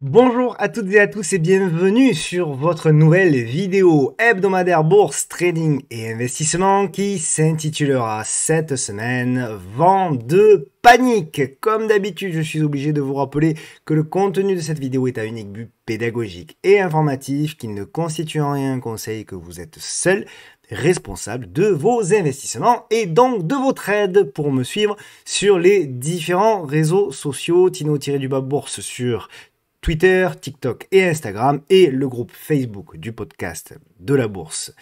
Bonjour à toutes et à tous et bienvenue sur votre nouvelle vidéo hebdomadaire bourse, trading et investissement qui s'intitulera cette semaine Vent de panique. Comme d'habitude, je suis obligé de vous rappeler que le contenu de cette vidéo est à unique but pédagogique et informatif, qu'il ne constitue en rien un conseil, que vous êtes seul responsable de vos investissements et donc de vos trades. Pour me suivre sur les différents réseaux sociaux, Tino-du-bas bourse sur Twitter, TikTok et Instagram, et le groupe Facebook du podcast de la bourse,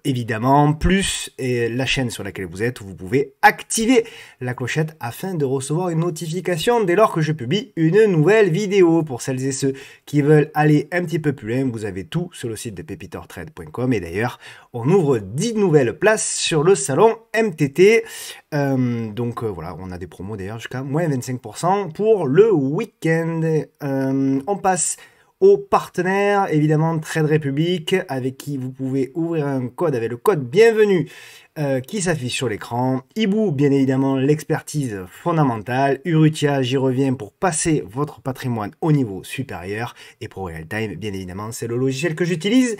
évidemment, plus et la chaîne sur laquelle vous êtes, où vous pouvez activer la clochette afin de recevoir une notification dès lors que je publie une nouvelle vidéo. Pour celles et ceux qui veulent aller un petit peu plus loin, vous avez tout sur le site de pepitortrade.com, et d'ailleurs, on ouvre 10 nouvelles places sur le salon MTT. Voilà, on a des promos d'ailleurs jusqu'à moins 25% pour le week-end. On passe aux partenaires, évidemment Trade Republic, avec qui vous pouvez ouvrir un code avec le code bienvenue qui s'affiche sur l'écran. Ibu, bien évidemment, l'expertise fondamentale. Urutia, j'y reviens, pour passer votre patrimoine au niveau supérieur. Et Pro Real Time, bien évidemment, c'est le logiciel que j'utilise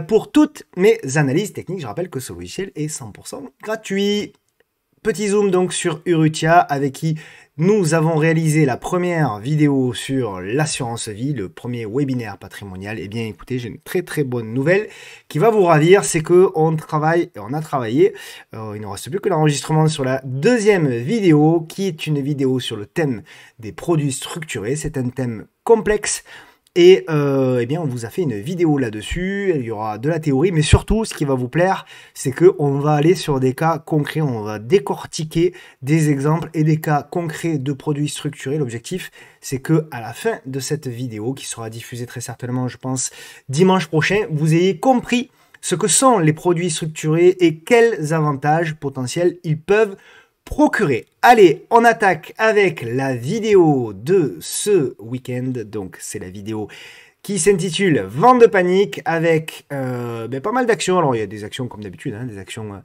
pour toutes mes analyses techniques. Je rappelle que ce logiciel est 100% gratuit. Petit zoom donc sur Urutia, avec qui nous avons réalisé la première vidéo sur l'assurance vie, le premier webinaire patrimonial. Eh bien écoutez, j'ai une très bonne nouvelle qui va vous ravir, c'est que on a travaillé, il ne reste plus que l'enregistrement sur la deuxième vidéo, qui est une vidéo sur le thème des produits structurés. C'est un thème complexe. Et eh bien, on vous a fait une vidéo là-dessus, il y aura de la théorie, mais surtout, ce qui va vous plaire, c'est qu'on va aller sur des cas concrets, on va décortiquer des exemples et des cas concrets de produits structurés. L'objectif, c'est que à la fin de cette vidéo, qui sera diffusée très certainement, je pense, dimanche prochain, vous ayez compris ce que sont les produits structurés et quels avantages potentiels ils peuvent procurer. Allez, on attaque avec la vidéo de ce week-end. Donc, c'est la vidéo qui s'intitule Vent de panique, avec pas mal d'actions. Alors, il y a des actions comme d'habitude, des actions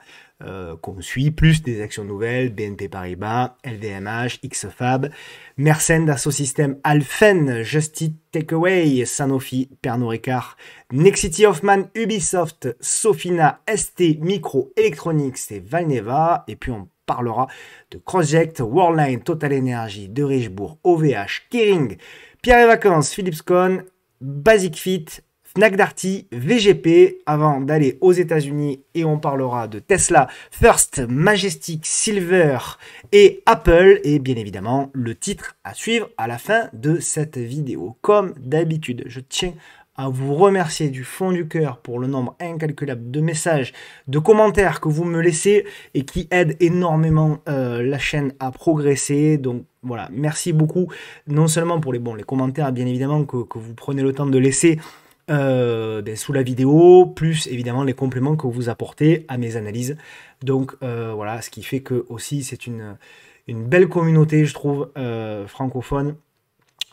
qu'on suit, plus des actions nouvelles, BNP Paribas, LVMH, XFAB, Mersen, Dassault Systèmes, Alphen, Just Eat Takeaway, Sanofi, Pernod Ricard, Nexity, Hoffman, Ubisoft, Sofina, ST, Micro Electronics et Valneva. Et puis, on parlera de Crossject, Worldline, Total Energy, De Richebourg, OVH, Kering, Pierre et Vacances, Philips Con, Basic Fit, Fnac Darty, VGP, avant d'aller aux États-Unis, et on parlera de Tesla, First, Majestic, Silver et Apple, et bien évidemment le titre à suivre à la fin de cette vidéo. Comme d'habitude, je tiens à vous remercier du fond du cœur pour le nombre incalculable de messages, de commentaires que vous me laissez et qui aident énormément la chaîne à progresser. Donc voilà, merci beaucoup, non seulement pour les commentaires, bien évidemment, que vous prenez le temps de laisser sous la vidéo, plus évidemment les compléments que vous apportez à mes analyses. Donc voilà, ce qui fait que aussi c'est une belle communauté, je trouve, francophone,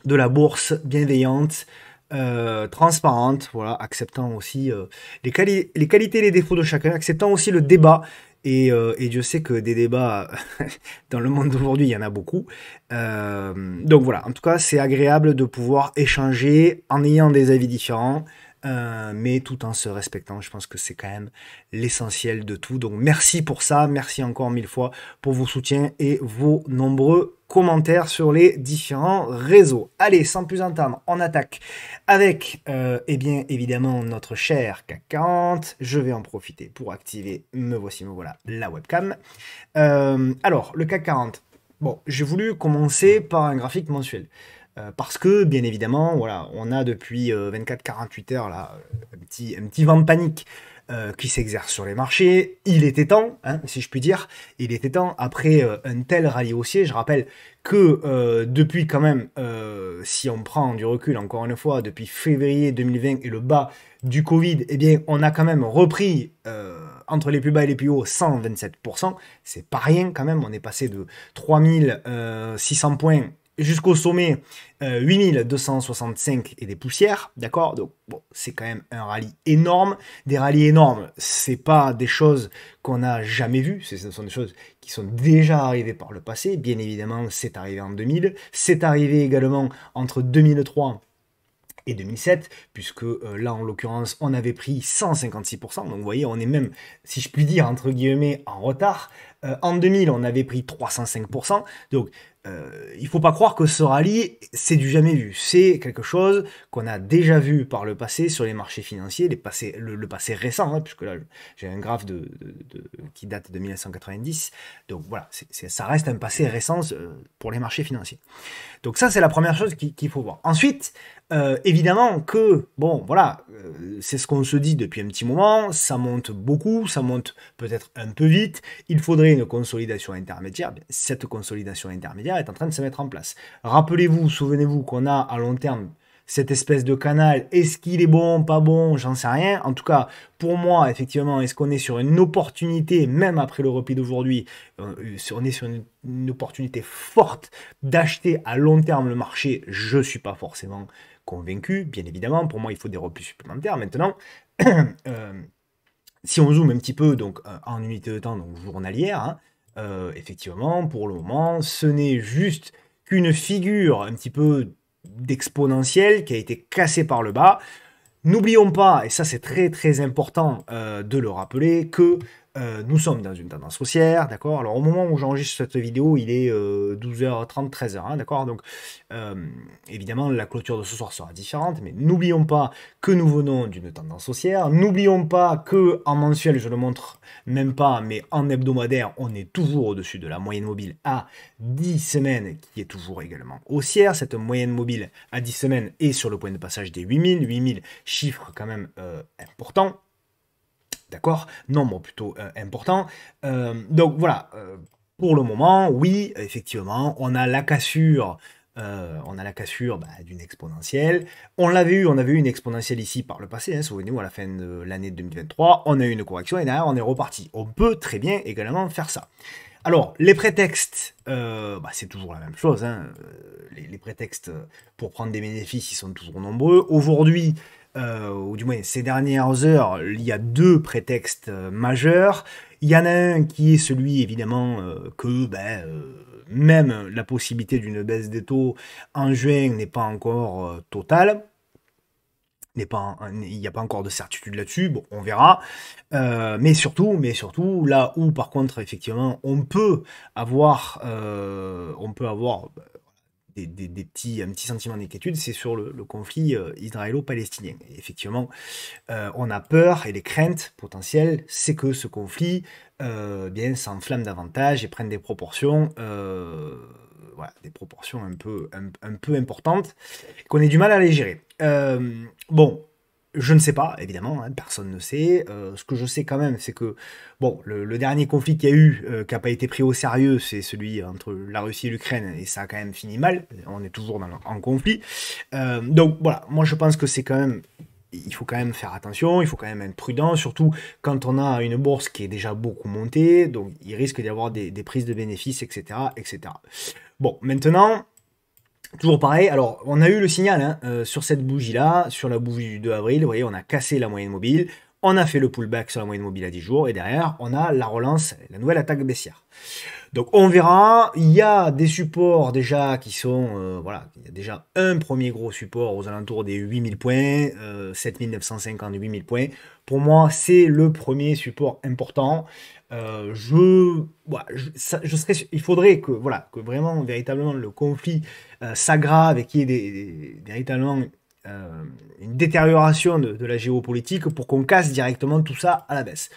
de la bourse, bienveillante, transparente, voilà, acceptant aussi les qualités et les défauts de chacun, acceptant aussi le débat. Et Dieu sait que des débats dans le monde d'aujourd'hui, il y en a beaucoup. Donc voilà, en tout cas, c'est agréable de pouvoir échanger en ayant des avis différents, mais tout en se respectant. Je pense que c'est quand même l'essentiel de tout. Donc merci pour ça, merci encore 1000 fois pour vos soutiens et vos nombreux commentaires sur les différents réseaux. Allez, sans plus attendre, on attaque avec bien évidemment notre cher CAC 40. Je vais en profiter pour activer, me voilà, la webcam. Alors, le CAC 40. Bon, j'ai voulu commencer par un graphique mensuel. Parce que, bien évidemment, voilà, on a depuis 24-48 heures là, un petit vent de panique qui s'exerce sur les marchés. Il était temps, si je puis dire, il était temps, après un tel rallye haussier. Je rappelle que depuis quand même, si on prend du recul, encore une fois, depuis février 2020 et le bas du Covid, eh bien, on a quand même repris entre les plus bas et les plus hauts 127%. C'est pas rien quand même, on est passé de 3600 points jusqu'au sommet 8265 et des poussières, d'accord? Donc bon, c'est quand même un rallye énorme. Des rallyes énormes, c'est pas des choses qu'on n'a jamais vues, ce sont des choses qui sont déjà arrivées par le passé. Bien évidemment, c'est arrivé en 2000, c'est arrivé également entre 2003 et 2007, puisque là, en l'occurrence, on avait pris 156%. Donc, vous voyez, on est même, si je puis dire, entre guillemets, en retard. En 2000, on avait pris 305%. Donc, il ne faut pas croire que ce rallye, c'est du jamais vu. C'est quelque chose qu'on a déjà vu par le passé sur les marchés financiers, le passé récent, hein, puisque là, j'ai un graphe qui date de 1990. Donc, voilà, ça reste un passé récent pour les marchés financiers. Donc ça, c'est la première chose qu'il faut voir. Ensuite, évidemment que, bon, voilà, c'est ce qu'on se dit depuis un petit moment, ça monte beaucoup, ça monte peut-être un peu vite, il faudrait une consolidation intermédiaire. Cette consolidation intermédiaire est en train de se mettre en place. Rappelez-vous, souvenez-vous qu'on a à long terme cette espèce de canal, est-ce qu'il est bon, pas bon, j'en sais rien. En tout cas, pour moi, effectivement, est-ce qu'on est sur une opportunité, même après le repli d'aujourd'hui, on est sur une opportunité forte d'acheter à long terme le marché? Je ne suis pas forcément convaincu, bien évidemment. Pour moi, il faut des replis supplémentaires. Maintenant, si on zoome un petit peu donc en unité de temps, donc journalière, hein, effectivement, pour le moment, ce n'est juste qu'une figure un petit peu d'exponentielle qui a été cassée par le bas. N'oublions pas, et ça c'est très très important de le rappeler, que nous sommes dans une tendance haussière, d'accord? Alors au moment où j'enregistre cette vidéo, il est 12h30, 13h, hein, d'accord? Donc évidemment la clôture de ce soir sera différente, mais n'oublions pas que nous venons d'une tendance haussière, n'oublions pas que en mensuel, je le montre même pas, mais en hebdomadaire, on est toujours au-dessus de la moyenne mobile à 10 semaines, qui est toujours également haussière. Cette moyenne mobile à 10 semaines est sur le point de passage des 8000 chiffre quand même important. D'accord? Nombre plutôt important. Donc voilà, pour le moment, oui, effectivement, on a la cassure d'une exponentielle. On avait eu une exponentielle ici par le passé, hein, souvenez-vous, à la fin de l'année 2023, on a eu une correction et derrière, on est reparti. On peut très bien également faire ça. Alors, les prétextes, c'est toujours la même chose. Hein. Les prétextes pour prendre des bénéfices, ils sont toujours nombreux. Aujourd'hui, ou du moins ces dernières heures, il y a deux prétextes majeurs. Il y en a un qui est celui, évidemment, que même la possibilité d'une baisse des taux en juin n'est pas encore totale. Il n'y a pas encore de certitude là-dessus, bon, on verra. Mais surtout, là où par contre, effectivement, on peut avoir un petit sentiment d'inquiétude, c'est sur le conflit israélo-palestinien. Et effectivement, on a peur et les craintes potentielles, c'est que ce conflit s'enflamme davantage et prenne des proportions, des proportions un peu importantes, qu'on ait du mal à les gérer. Bon, je ne sais pas, évidemment, hein, personne ne sait. Ce que je sais quand même, c'est que bon, le dernier conflit qu'il y a eu, qui n'a pas été pris au sérieux, c'est celui entre la Russie et l'Ukraine, et ça a quand même fini mal. On est toujours en conflit. Donc voilà, moi je pense que c'est quand même, il faut quand même faire attention, il faut quand même être prudent, surtout quand on a une bourse qui est déjà beaucoup montée, donc il risque d'y avoir des prises de bénéfices, etc., etc. Bon, maintenant. Toujours pareil, alors on a eu le signal sur cette bougie-là, sur la bougie du 2 avril, vous voyez, on a cassé la moyenne mobile, on a fait le pullback sur la moyenne mobile à 10 jours, et derrière, on a la relance, la nouvelle attaque baissière. Donc on verra, il y a des supports déjà qui sont, il y a déjà un premier gros support aux alentours des 8000 points, 7950, 8000 points. Pour moi, c'est le premier support important. Il faudrait que vraiment, véritablement, le conflit s'aggrave et qu'il y ait véritablement une détérioration de la géopolitique pour qu'on casse directement tout ça à la baisse.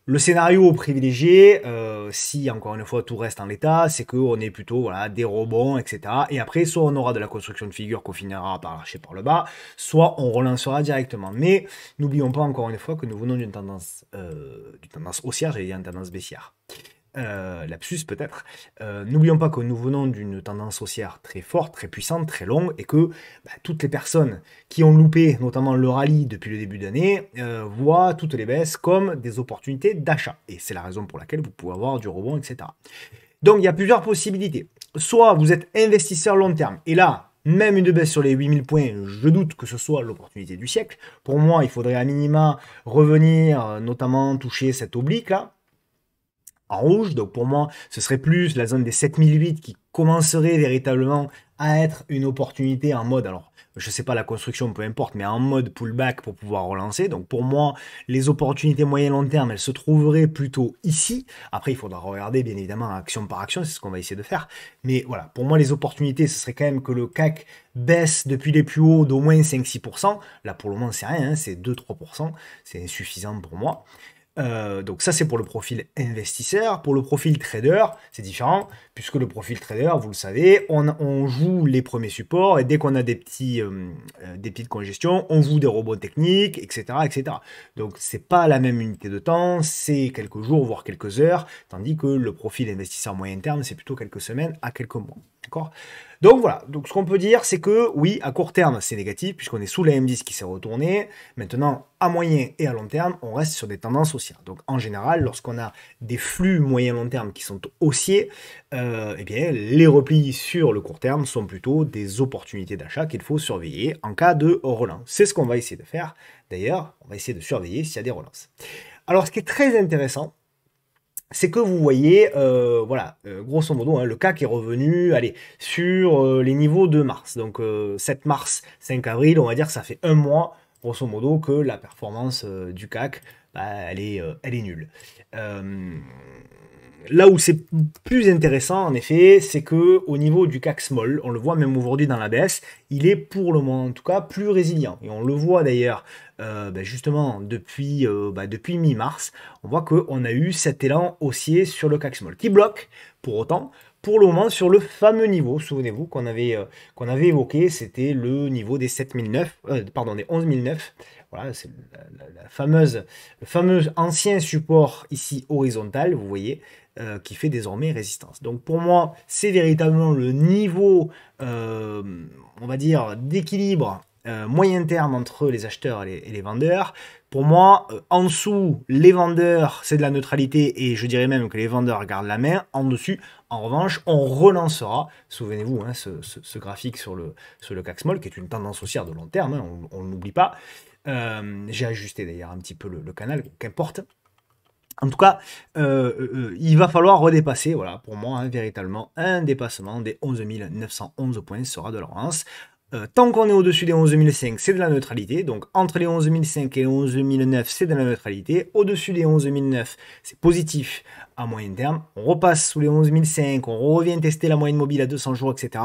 Le scénario privilégié, si encore une fois tout reste en l'état, c'est qu'on est plutôt des rebonds, etc. Et après, soit on aura de la construction de figures qu'on finira par lâcher par le bas, soit on relancera directement. Mais n'oublions pas encore une fois que nous venons d'une tendance haussière, j'allais dire une tendance baissière. Lapsus peut-être. N'oublions pas que nous venons d'une tendance haussière très forte, très puissante, très longue, et que toutes les personnes qui ont loupé notamment le rallye depuis le début d'année voient toutes les baisses comme des opportunités d'achat. Et c'est la raison pour laquelle vous pouvez avoir du rebond, etc. Donc il y a plusieurs possibilités. Soit vous êtes investisseur long terme, et là, même une baisse sur les 8000 points, je doute que ce soit l'opportunité du siècle. Pour moi, il faudrait à minima revenir, notamment toucher cette oblique là. en rouge. Donc pour moi, ce serait plus la zone des 7008 qui commencerait véritablement à être une opportunité en mode, alors je sais pas la construction, peu importe, mais en mode pullback pour pouvoir relancer. Donc pour moi, les opportunités moyen long terme, elles se trouveraient plutôt ici. Après, il faudra regarder bien évidemment action par action, c'est ce qu'on va essayer de faire. Mais voilà, pour moi, les opportunités, ce serait quand même que le CAC baisse depuis les plus hauts d'au moins 5-6%. Là, pour le moment, c'est rien, hein, c'est 2-3%. C'est insuffisant pour moi. Donc ça c'est pour le profil investisseur. Pour le profil trader, c'est différent, puisque le profil trader, vous le savez, on joue les premiers supports, et dès qu'on a des petites congestions, on joue des robots techniques, etc. etc. Donc c'est pas la même unité de temps, c'est quelques jours, voire quelques heures, tandis que le profil investisseur moyen terme, c'est plutôt quelques semaines à quelques mois. D'accord? Donc voilà, donc ce qu'on peut dire, c'est que oui, à court terme, c'est négatif, puisqu'on est sous la M10 qui s'est retourné. Maintenant, à moyen et à long terme, on reste sur des tendances haussières. Donc en général, lorsqu'on a des flux moyen-long terme qui sont haussiers, eh bien, les replis sur le court terme sont plutôt des opportunités d'achat qu'il faut surveiller en cas de relance. C'est ce qu'on va essayer de faire. D'ailleurs, on va essayer de surveiller s'il y a des relances. Alors, ce qui est très intéressant, c'est que vous voyez, voilà, grosso modo, hein, le CAC est revenu, allez, sur les niveaux de mars. Donc 7 mars, 5 avril, on va dire que ça fait un mois, grosso modo, que la performance du CAC, bah, elle est nulle. Euh, Là où c'est plus intéressant, en effet, c'est que au niveau du CAC Small, on le voit même aujourd'hui dans la baisse, il est pour le moment en tout cas plus résilient. Et on le voit d'ailleurs justement depuis mi-mars, on voit qu'on a eu cet élan haussier sur le CAC Small qui bloque pour autant. Pour le moment, sur le fameux niveau, souvenez-vous qu'on avait évoqué, c'était le niveau des 7009, pardon, des 11009. Voilà, c'est le fameux ancien support ici horizontal, vous voyez, qui fait désormais résistance. Donc pour moi, c'est véritablement le niveau, on va dire, d'équilibre moyen terme entre les acheteurs et les vendeurs. Pour moi, en dessous, les vendeurs, c'est de la neutralité et je dirais même que les vendeurs gardent la main. En dessus, en revanche, on relancera, souvenez-vous, hein, ce graphique sur le CAC Small, qui est une tendance haussière de long terme, hein, on ne l'oublie pas. J'ai ajusté d'ailleurs un petit peu le canal, qu'importe. En tout cas, il va falloir redépasser, voilà, pour moi, hein, véritablement, un dépassement des 11 911 points sera de la relance. Tant qu'on est au-dessus des 11 005, c'est de la neutralité. Donc entre les 11 005 et les 11 009, c'est de la neutralité. Au-dessus des 11 009, c'est positif à moyen terme. On repasse sous les 11 005, on revient tester la moyenne mobile à 200 jours, etc.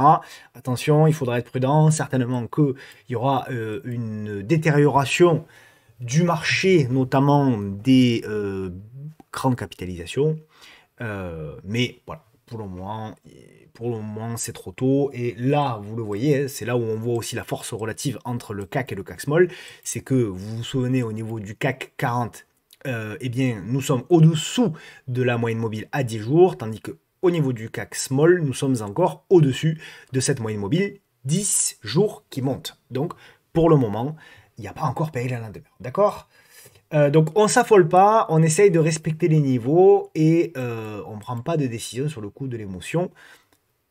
Attention, il faudra être prudent. Certainement qu'il y aura une détérioration du marché, notamment des grandes capitalisations. Mais voilà, pour le moment, c'est trop tôt. Et là, vous le voyez, hein, c'est là où on voit aussi la force relative entre le CAC et le CAC Small. C'est que vous vous souvenez au niveau du CAC 40, eh bien, nous sommes au-dessous de la moyenne mobile à 10 jours, tandis que au niveau du CAC Small, nous sommes encore au-dessus de cette moyenne mobile 10 jours qui monte. Donc, pour le moment, il n'y a pas encore péril à la demeure. D'accord? Donc on s'affole pas, on essaye de respecter les niveaux et on ne prend pas de décision sur le coup de l'émotion.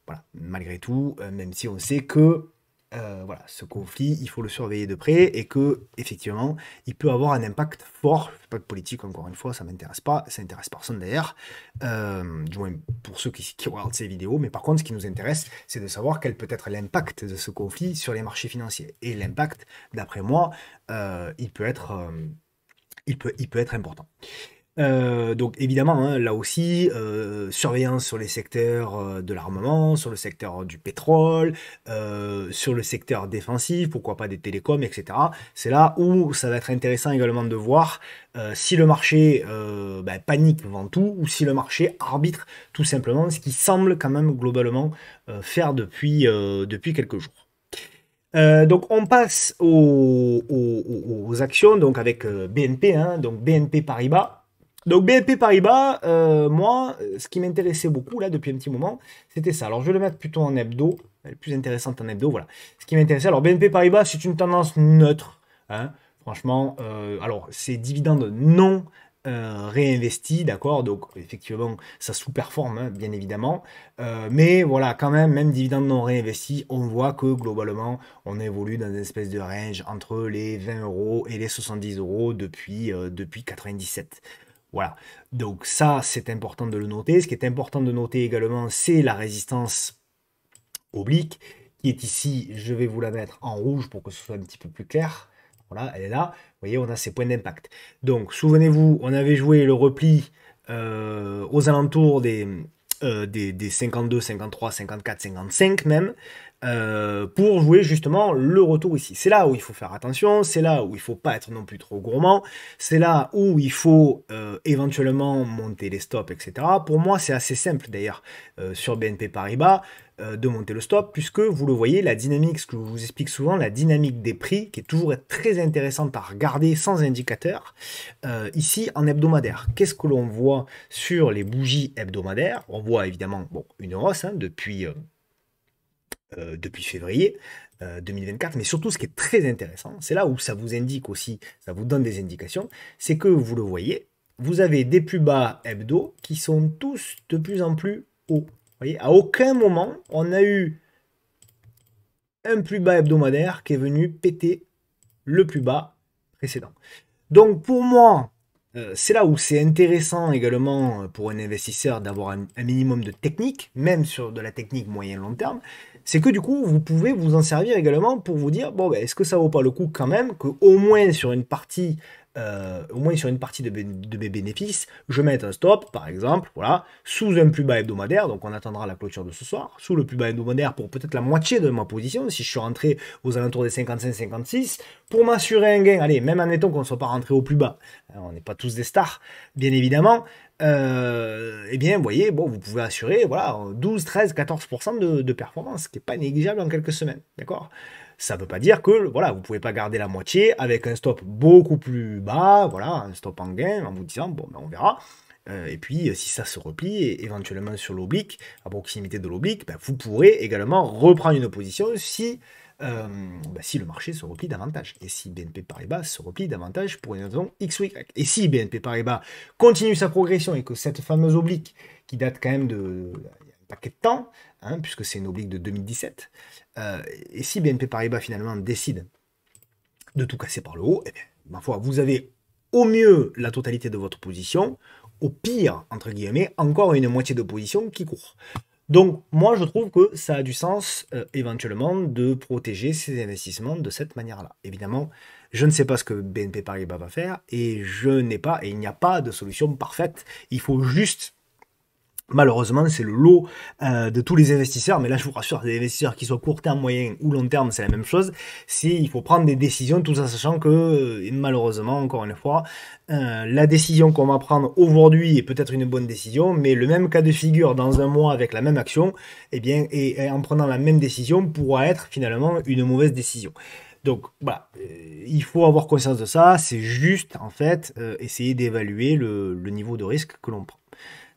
Voilà, malgré tout, même si on sait que voilà, ce conflit, il faut le surveiller de près et que effectivement, il peut avoir un impact fort. Je fais pas de politique encore une fois, ça m'intéresse pas, ça intéresse personne d'ailleurs, du moins pour ceux qui regardent ces vidéos. Mais par contre, ce qui nous intéresse, c'est de savoir quel peut être l'impact de ce conflit sur les marchés financiers. Et l'impact, d'après moi, il peut être important. Donc évidemment, hein, là aussi, surveillance sur les secteurs de l'armement, sur le secteur du pétrole, sur le secteur défensif, pourquoi pas des télécoms, etc. C'est là où ça va être intéressant également de voir si le marché panique vend tout ou si le marché arbitre tout simplement, ce qui semble quand même globalement faire depuis quelques jours. Donc on passe aux actions, donc avec BNP, hein, donc BNP Paribas. Donc BNP Paribas, moi, ce qui m'intéressait beaucoup là depuis un petit moment, c'était ça. Alors je vais le mettre plutôt en hebdo, elle est plus intéressante en hebdo, voilà. Ce qui m'intéressait, alors BNP Paribas, c'est une tendance neutre, hein, franchement. Alors c'est dividende non réinvesti, d'accord, donc effectivement ça sous-performe, hein, bien évidemment, mais voilà, quand même, même dividende non réinvesti, on voit que globalement on évolue dans une espèce de range entre les 20 € et les 70 € depuis 97. Voilà. Donc ça, c'est important de le noter. Ce qui est important de noter également, c'est la résistance oblique, qui est ici. Je vais vous la mettre en rouge pour que ce soit un petit peu plus clair. Voilà, elle est là. Vous voyez, on a ces points d'impact. Donc, souvenez-vous, on avait joué le repli aux alentours des 52, 53, 54, 55 même, pour jouer justement le retour ici. C'est là où il faut faire attention, c'est là où il faut pas être non plus trop gourmand, c'est là où il faut éventuellement monter les stops, etc. Pour moi, c'est assez simple d'ailleurs sur BNP Paribas de monter le stop, puisque vous le voyez, la dynamique, ce que je vous explique souvent, la dynamique des prix, qui est toujours très intéressante à regarder sans indicateur, ici en hebdomadaire. Qu'est-ce que l'on voit sur les bougies hebdomadaires? On voit évidemment bon, une hausse depuis février 2024, mais surtout ce qui est très intéressant, c'est là où ça vous indique aussi, ça vous donne des indications, c'est que vous le voyez, vous avez des plus bas hebdo qui sont tous de plus en plus hauts. Vous voyez, à aucun moment on a eu un plus bas hebdomadaire qui est venu péter le plus bas précédent. Donc pour moi, c'est là où c'est intéressant également pour un investisseur d'avoir un minimum de technique, même sur de la technique moyen-long terme, c'est que du coup, vous pouvez vous en servir également pour vous dire, bon, ben, est-ce que ça vaut pas le coup quand même qu'au moins sur une partie, de mes bénéfices, je mette un stop, par exemple, voilà, sous un plus bas hebdomadaire, donc on attendra la clôture de ce soir, sous le plus bas hebdomadaire pour peut-être la moitié de ma position, si je suis rentré aux alentours des 55-56, pour m'assurer un gain, allez, même admettons qu'on ne soit pas rentré au plus bas, hein, on n'est pas tous des stars, bien évidemment, eh bien, vous voyez, bon, vous pouvez assurer, voilà, 12, 13, 14% de performance, ce qui n'est pas négligeable en quelques semaines, d'accord? Ça ne veut pas dire que, voilà, vous ne pouvez pas garder la moitié avec un stop beaucoup plus bas, voilà, un stop en gain, en vous disant, bon, ben, on verra. Et puis, si ça se replie, éventuellement sur l'oblique, à proximité de l'oblique, ben, vous pourrez également reprendre une position si le marché se replie davantage. Et si BNP Paribas se replie davantage pour une raison X ou Y. Et si BNP Paribas continue sa progression et que cette fameuse oblique, qui date quand même de un paquet de temps, hein, puisque c'est une oblique de 2017, et si BNP Paribas finalement décide de tout casser par le haut, eh bien, ma foi, vous avez au mieux la totalité de votre position, au pire, entre guillemets, encore une moitié de position qui court. Donc, moi, je trouve que ça a du sens, éventuellement, de protéger ces investissements de cette manière-là. Évidemment, je ne sais pas ce que BNP Paribas va faire, et il n'y a pas de solution parfaite. Il faut juste, malheureusement, c'est le lot de tous les investisseurs, mais là je vous rassure, les investisseurs qui soient court terme, moyen ou long terme, c'est la même chose. Il faut prendre des décisions, tout en sachant que malheureusement, encore une fois, la décision qu'on va prendre aujourd'hui est peut-être une bonne décision, mais le même cas de figure dans un mois avec la même action, eh bien, et en prenant la même décision, pourra être finalement une mauvaise décision. Donc voilà, il faut avoir conscience de ça, c'est juste en fait essayer d'évaluer le niveau de risque que l'on prend.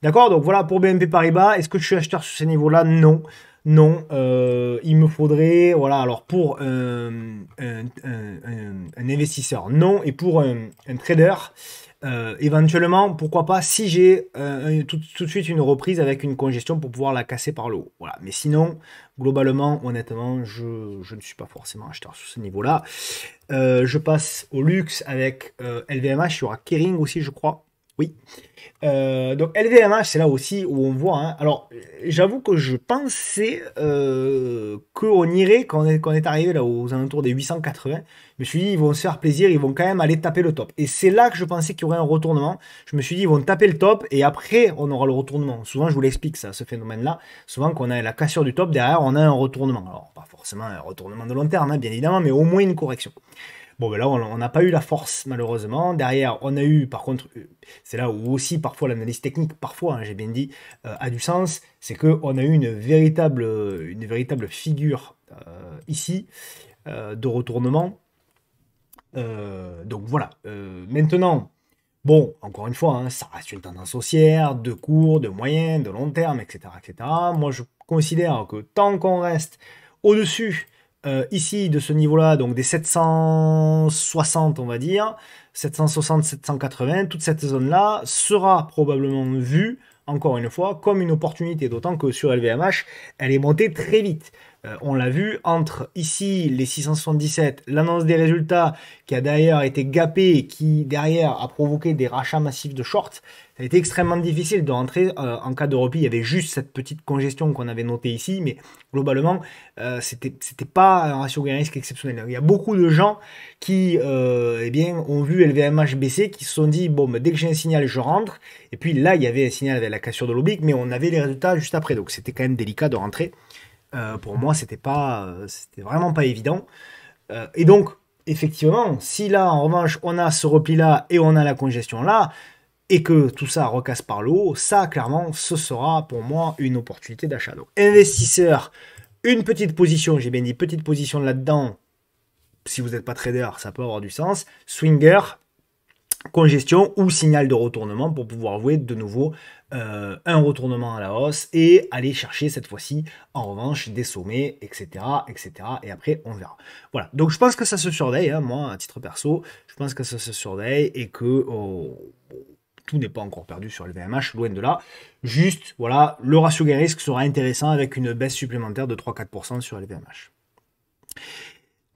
D'accord, donc voilà pour BNP Paribas. Est-ce que je suis acheteur sur ces niveaux-là? Non. Non, il me faudrait, voilà, alors pour un investisseur, non, et pour un trader, éventuellement, pourquoi pas, si j'ai tout de suite une reprise avec une congestion pour pouvoir la casser par le haut. Voilà, mais sinon, globalement, honnêtement, je ne suis pas forcément acheteur sur ce niveau-là. Je passe au luxe avec LVMH, il y aura Kering aussi, je crois. Oui. Donc LVMH, c'est là aussi où on voit. Hein. Alors, j'avoue que je pensais qu'on irait quand on est arrivé là aux alentours des 880. Je me suis dit, ils vont se faire plaisir, ils vont quand même aller taper le top. Et c'est là que je pensais qu'il y aurait un retournement. Je me suis dit, ils vont taper le top et après, on aura le retournement. Souvent, je vous l'explique, ça, ce phénomène-là. Souvent, quand on a la cassure du top, derrière, on a un retournement. Alors, pas forcément un retournement de long terme, hein, bien évidemment, mais au moins une correction. Bon, ben là, on n'a pas eu la force, malheureusement. Derrière, on a eu, par contre, c'est là où aussi, parfois, l'analyse technique, parfois, hein, j'ai bien dit, a du sens. C'est qu'on a eu une véritable figure ici de retournement. Donc voilà. Maintenant, bon, encore une fois, hein, ça reste une tendance haussière, de court, de moyen, de long terme, etc., etc. Moi, je considère que tant qu'on reste au-dessus ici de ce niveau-là, donc des 760 on va dire, 760, 780, toute cette zone-là sera probablement vue, encore une fois, comme une opportunité, d'autant que sur LVMH, elle est montée très vite. On l'a vu entre ici les 677, l'annonce des résultats qui a d'ailleurs été gapée et qui derrière a provoqué des rachats massifs de shorts. Ça a été extrêmement difficile de rentrer en cas de repli. Il y avait juste cette petite congestion qu'on avait notée ici, mais globalement, c'était pas un ratio gain risque exceptionnel. Il y a beaucoup de gens qui eh bien, ont vu LVMH baisser, qui se sont dit bon, mais dès que j'ai un signal, je rentre. Et puis là, il y avait un signal avec la cassure de l'oblique, mais on avait les résultats juste après, donc c'était quand même délicat de rentrer. Pour moi, c'était vraiment pas évident. Et donc, effectivement, si là, en revanche, on a ce repli-là et on a la congestion là, et que tout ça recasse par le haut, ça, clairement, ce sera pour moi une opportunité d'achat. Donc, investisseur, une petite position, j'ai bien dit petite position là-dedans, si vous n'êtes pas trader, ça peut avoir du sens. Swinger, congestion ou signal de retournement pour pouvoir jouer de nouveau un retournement à la hausse et aller chercher cette fois-ci en revanche des sommets, etc., etc. Et après, on verra. Voilà. Donc, je pense que ça se surveille, hein, moi, à titre perso, je pense que ça se surveille et que tout n'est pas encore perdu sur le VMH, loin de là. Juste, voilà, le ratio gain risque sera intéressant avec une baisse supplémentaire de 3-4% sur le VMH.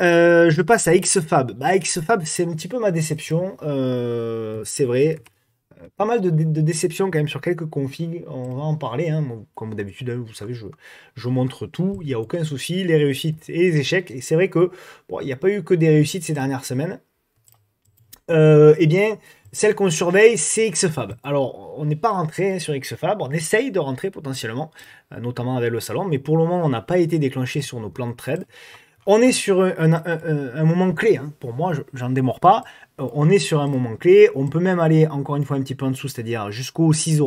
Je passe à XFAB. Bah, XFAB, c'est un petit peu ma déception. C'est vrai. Pas mal de déceptions quand même sur quelques configs. On va en parler. Hein. Comme d'habitude, hein, vous savez, je montre tout. Il n'y a aucun souci. Les réussites et les échecs. Et c'est vrai que bon, il n'y a pas eu que des réussites ces dernières semaines. Eh bien, celle qu'on surveille, c'est XFAB. Alors, on n'est pas rentré sur XFAB. On essaye de rentrer potentiellement, notamment avec le salon. Mais pour le moment, on n'a pas été déclenché sur nos plans de trade. On est sur un moment clé, hein. Pour moi, j'en démords pas. On est sur un moment clé. On peut même aller encore une fois un petit peu en dessous, c'est-à-dire jusqu'au 6,60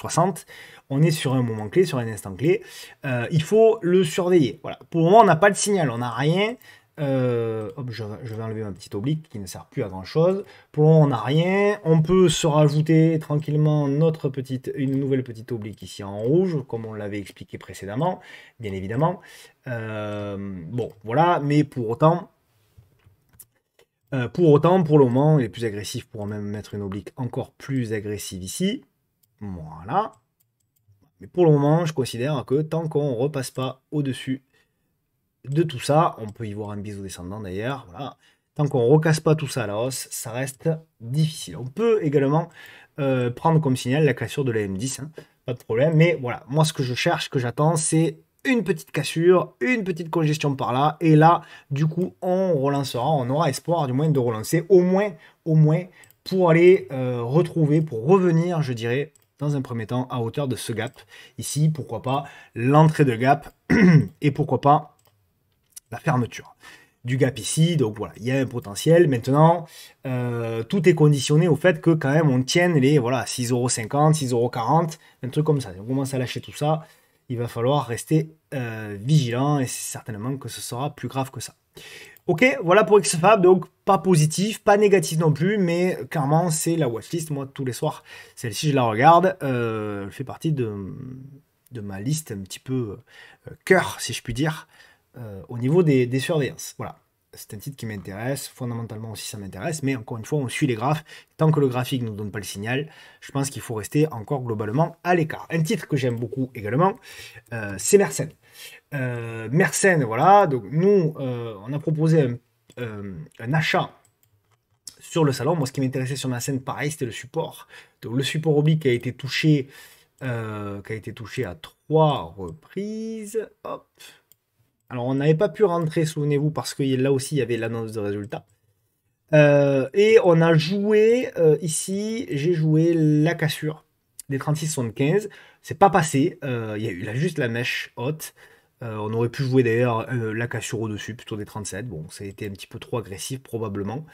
€. On est sur un moment clé, sur un instant clé. Il faut le surveiller. Voilà. Pour le moment, on n'a pas de signal, on n'a rien. Hop, je vais enlever ma petite oblique qui ne sert plus à grand chose. Pour le moment, on n'a rien. On peut se rajouter tranquillement une nouvelle petite oblique ici en rouge, comme on l'avait expliqué précédemment, bien évidemment. Bon, voilà, mais pour autant, pour le moment, les plus agressifs pourront même mettre une oblique encore plus agressive ici. Voilà. Mais pour le moment, je considère que tant qu'on ne repasse pas au-dessus de tout ça, on peut y voir un biseau descendant d'ailleurs, voilà. Tant qu'on ne recasse pas tout ça à la hausse, ça reste difficile. On peut également prendre comme signal la cassure de la M10, hein, pas de problème, mais voilà, moi ce que je cherche, ce que j'attends, c'est une petite cassure, une petite congestion par là, et là, du coup, on relancera, on aura espoir du moins de relancer, au moins, pour aller retrouver, pour revenir, je dirais, dans un premier temps, à hauteur de ce gap. Ici, pourquoi pas l'entrée de gap, et pourquoi pas la fermeture du gap ici. Donc voilà, il y a un potentiel. Maintenant, tout est conditionné au fait que quand même on tienne les 6,50 €, 6,40 €, un truc comme ça. Si on commence à lâcher tout ça, il va falloir rester vigilant et c'est certainement que ce sera plus grave que ça. Ok, voilà pour XFAB, donc pas positif, pas négatif non plus, mais clairement c'est la watchlist. Moi tous les soirs, celle-ci je la regarde, elle fait partie de ma liste un petit peu cœur, si je puis dire. Au niveau des surveillances. Voilà. C'est un titre qui m'intéresse, fondamentalement aussi ça m'intéresse, mais encore une fois, on suit les graphes. Tant que le graphique ne nous donne pas le signal, je pense qu'il faut rester encore globalement à l'écart. Un titre que j'aime beaucoup également, c'est Mersenne. Mersenne, voilà, donc nous, on a proposé un achat sur le salon. Moi, ce qui m'intéressait sur Mersenne, pareil, c'était le support. Donc le support oblique qui a été touché à 3 reprises. Hop. Alors, on n'avait pas pu rentrer, souvenez-vous, parce que là aussi, il y avait l'annonce de résultats. Et on a joué, ici, j'ai joué la cassure des 36,75. C'est pas passé. Il y a eu juste la mèche haute. On aurait pu jouer d'ailleurs la cassure au-dessus, plutôt des 37. Bon, ça a été un petit peu trop agressif, probablement.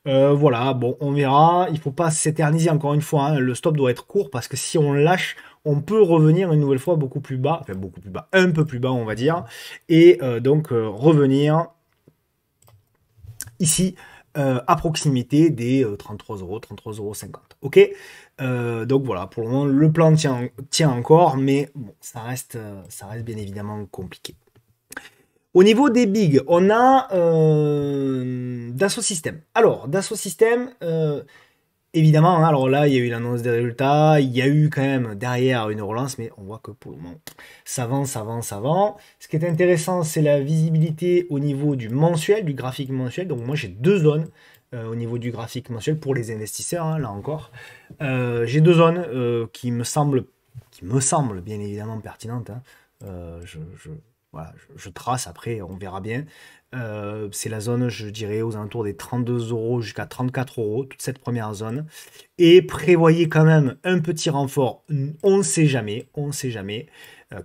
Voilà, bon, on verra. Il faut pas s'éterniser encore une fois, hein. Le stop doit être court parce que si on lâche, on peut revenir une nouvelle fois beaucoup plus bas, enfin beaucoup plus bas, un peu plus bas, on va dire, et donc revenir ici à proximité des 33 €, 33,50 €. Ok, donc voilà, pour le moment, le plan tient encore, mais bon, ça reste bien évidemment compliqué. Au niveau des bigs, on a Dassault Systèmes. Alors, Dassault Systèmes, Évidemment, hein, alors là, il y a eu l'annonce des résultats, il y a eu quand même derrière une relance, mais on voit que pour le moment, ça avance, ça avance, ça avance. Ce qui est intéressant, c'est la visibilité au niveau du mensuel, du graphique mensuel. Donc moi, j'ai deux zones au niveau du graphique mensuel pour les investisseurs, hein, là encore. J'ai deux zones qui me semblent bien évidemment pertinentes, hein. Voilà, je trace, après, on verra bien. C'est la zone, je dirais, aux alentours des 32 euros jusqu'à 34 euros, toute cette première zone. Et prévoyez quand même un petit renfort, on ne sait jamais,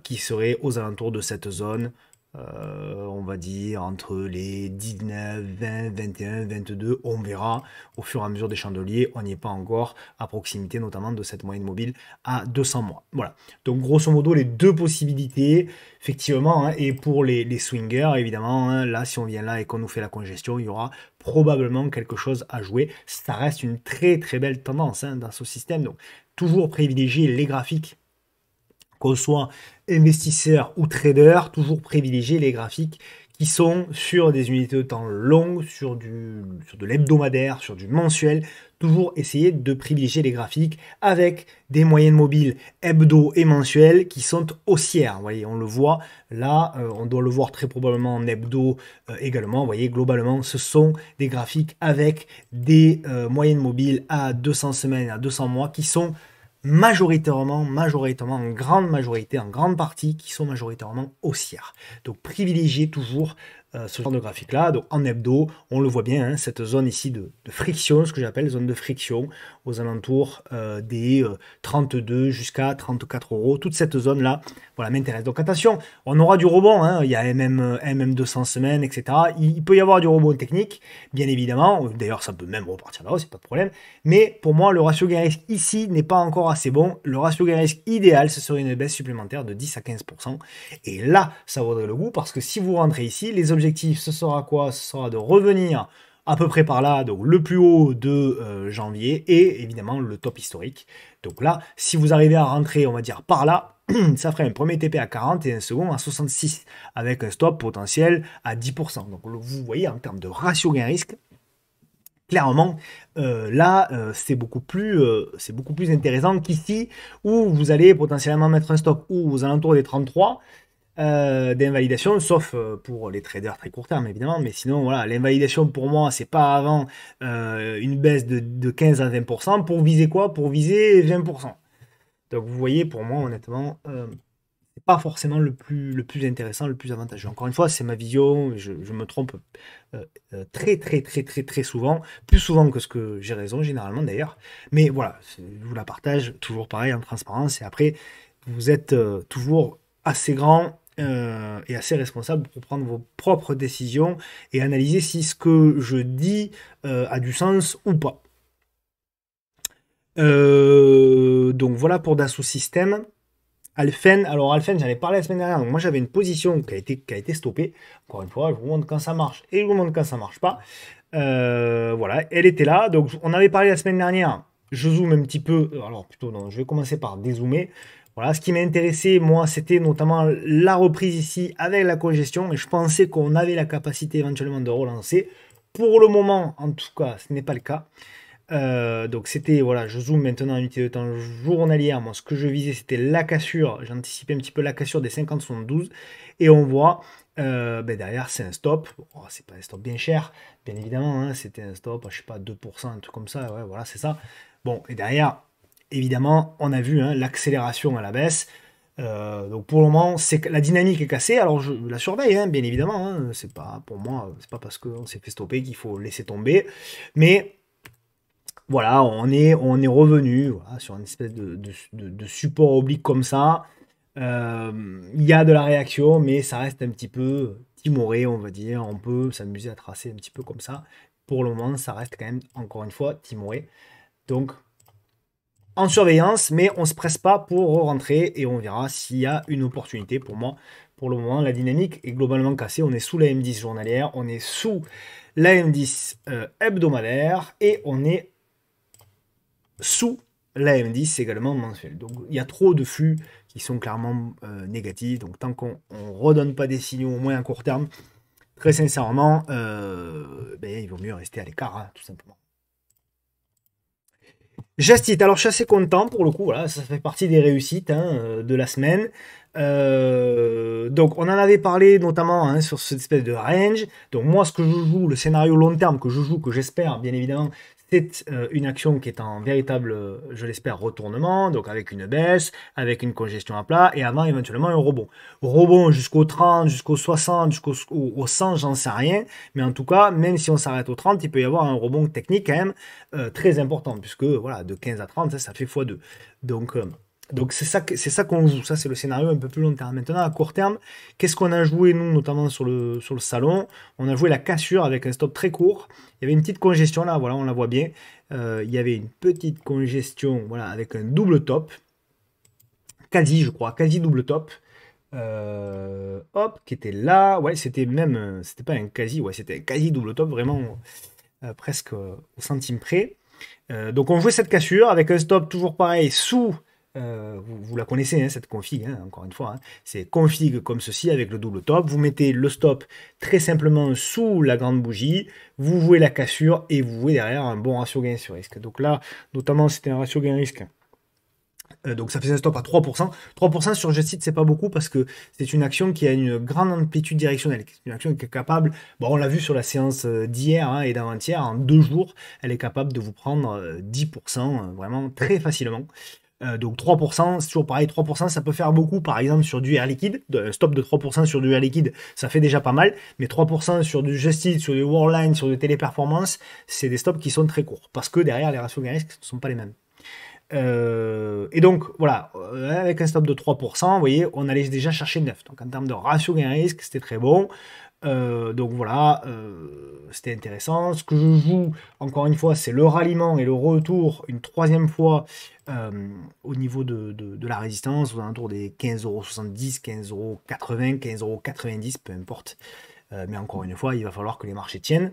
qui serait aux alentours de cette zone. On va dire entre les 19, 20, 21, 22, on verra au fur et à mesure des chandeliers, on n'y est pas encore à proximité notamment de cette moyenne mobile à 200 mois. Voilà, donc grosso modo les deux possibilités, effectivement, hein, et pour les swingers, évidemment, hein, là si on vient là et qu'on nous fait la congestion, il y aura probablement quelque chose à jouer. Ça reste une très très belle tendance, hein, dans ce système, donc toujours privilégier les graphiques, qu'on soit investisseur ou trader, toujours privilégier les graphiques qui sont sur des unités de temps longues, sur de l'hebdomadaire, sur du mensuel. Toujours essayer de privilégier les graphiques avec des moyennes mobiles hebdo et mensuelles qui sont haussières. Vous voyez, on le voit là, on doit le voir très probablement en hebdo également. Vous voyez, globalement, ce sont des graphiques avec des moyennes mobiles à 200 semaines, à 200 mois qui sont majoritairement, en grande majorité, en grande partie, qui sont majoritairement haussières. Donc privilégiez toujours ce genre de graphique-là. Donc en hebdo, on le voit bien, hein, cette zone ici de friction, ce que j'appelle zone de friction, aux alentours des 32 jusqu'à 34 euros. Toute cette zone-là, voilà, m'intéresse. Donc attention, on aura du rebond, hein, il y a MM200 semaines, etc. Il peut y avoir du rebond technique, bien évidemment. D'ailleurs, ça peut même repartir là-haut, c'est pas de problème. Mais pour moi, le ratio gain-risque ici n'est pas encore assez bon. Le ratio gain-risque idéal, ce serait une baisse supplémentaire de 10 à 15%. Et là, ça vaudrait le coup parce que si vous rentrez ici, les objectifs, ce sera quoi? Ce sera de revenir à peu près par là, donc le plus haut de janvier et évidemment le top historique. Donc là, si vous arrivez à rentrer, on va dire par là, ça ferait un premier TP à 40 et un second à 66 avec un stop potentiel à 10%. Donc vous voyez, en termes de ratio gain-risque, clairement, là, c'est beaucoup plus intéressant qu'ici, où vous allez potentiellement mettre un stop ou aux alentours des 33 d'invalidation, sauf pour les traders très court terme, évidemment. Mais sinon, voilà, l'invalidation, pour moi, c'est pas avant une baisse de 15 à 20%. Pour viser quoi? Pour viser 20%. Donc, vous voyez, pour moi, honnêtement, c'est pas forcément le plus intéressant, le plus avantageux. Encore une fois, c'est ma vision, je me trompe très très très très très souvent, plus souvent que ce que j'ai raison, généralement d'ailleurs. Mais voilà, je vous la partage, toujours pareil, en transparence. Et après, vous êtes toujours assez grand et assez responsable pour prendre vos propres décisions et analyser si ce que je dis a du sens ou pas. Donc voilà pour Dassault Systèmes. Alphen, alors Alphen, j'en ai parlé la semaine dernière, donc moi j'avais une position qui a été stoppée. Encore une fois, je vous montre quand ça marche et je vous montre quand ça marche pas. Voilà, elle était là, donc on avait parlé la semaine dernière. Je zoome un petit peu, alors plutôt non, je vais commencer par dézoomer. Voilà, ce qui m'a intéressé, moi, c'était notamment la reprise ici avec la congestion, et je pensais qu'on avait la capacité éventuellement de relancer. Pour le moment, en tout cas, ce n'est pas le cas. Donc c'était, voilà, je zoome maintenant à unité de temps journalière. Moi, ce que je visais, c'était la cassure. J'anticipais un petit peu la cassure des 50-72. Et on voit, derrière, c'est un stop. Oh, c'est pas un stop bien cher, bien évidemment, hein, c'était un stop, je sais pas, 2%, un truc comme ça. Ouais, voilà, c'est ça. Bon, et derrière, évidemment, on a vu, hein, l'accélération à la baisse. Donc pour le moment, c'est la dynamique est cassée. Alors je la surveille, hein, bien évidemment, hein. C'est pas pour moi, c'est pas parce qu'on s'est fait stopper qu'il faut laisser tomber. Mais voilà, on est revenu voilà, sur une espèce de support oblique comme ça. Il y a de la réaction, mais ça reste un petit peu timoré, on va dire. On peut s'amuser à tracer un petit peu comme ça. Pour le moment, ça reste quand même, encore une fois, timoré. Donc, en surveillance, mais on ne se presse pas pour rentrer et on verra s'il y a une opportunité. Pour moi, pour le moment, la dynamique est globalement cassée. On est sous la M10 journalière, on est sous la M10 hebdomadaire et on est sous la M10 également mensuelle. Donc il y a trop de flux qui sont clairement négatifs. Donc tant qu'on ne redonne pas des signaux, au moins à court terme, très sincèrement, il vaut mieux rester à l'écart, hein, tout simplement. Just Eat, alors je suis assez content pour le coup, voilà, ça fait partie des réussites hein, de la semaine. Donc on en avait parlé notamment hein, sur cette espèce de range. Donc moi ce que je joue, le scénario long terme que je joue, que j'espère bien évidemment, c'est une action qui est en véritable, je l'espère, retournement, donc avec une baisse, avec une congestion à plat, et avant éventuellement un rebond. Rebond jusqu'au 30, jusqu'au 60, jusqu'au 100, j'en sais rien, mais en tout cas, même si on s'arrête au 30, il peut y avoir un rebond technique quand même très important, puisque voilà, de 15 à 30, ça fait x2. Donc, donc c'est ça qu'on joue, ça c'est le scénario un peu plus long terme. Maintenant, à court terme, qu'est-ce qu'on a joué nous, notamment sur le salon? On a joué la cassure avec un stop très court. Il y avait une petite congestion là, voilà, on la voit bien. Il y avait une petite congestion, voilà, avec un double top, quasi, je crois, quasi double top. Hop, qui était là, ouais, c'était même, c'était pas un quasi, ouais, c'était un quasi double top, vraiment presque au centime près. Donc on jouait cette cassure avec un stop toujours pareil sous, vous la connaissez hein, cette config, hein, encore une fois, hein. C'est config comme ceci avec le double top, vous mettez le stop très simplement sous la grande bougie, vous jouez la cassure et vous jouez derrière un bon ratio gain sur risque. Donc là, notamment c'était un ratio gain risque. Donc ça faisait un stop à 3%. 3% sur Just Eat, c'est pas beaucoup parce que c'est une action qui a une grande amplitude directionnelle. C'est une action qui est capable, bon, on l'a vu sur la séance d'hier hein, et d'avant-hier, en 2 jours, elle est capable de vous prendre 10% vraiment très facilement. Donc 3%, c'est toujours pareil, 3% ça peut faire beaucoup par exemple sur du air liquide, un stop de 3% sur du air liquide ça fait déjà pas mal, mais 3% sur du Just Eat, sur du Worldline, sur du Téléperformance, c'est des stops qui sont très courts, parce que derrière les ratios gain risque ne sont pas les mêmes. Et donc, voilà, avec un stop de 3%, vous voyez, on allait déjà chercher 9. Donc, en termes de ratio gain-risque, c'était très bon. Donc, voilà, c'était intéressant. Ce que je joue, encore une fois, c'est le ralliement et le retour, une troisième fois, au niveau de la résistance, aux alentours des 15,70 €, 15,80 €, 15,90 €, peu importe. Mais encore une fois, il va falloir que les marchés tiennent.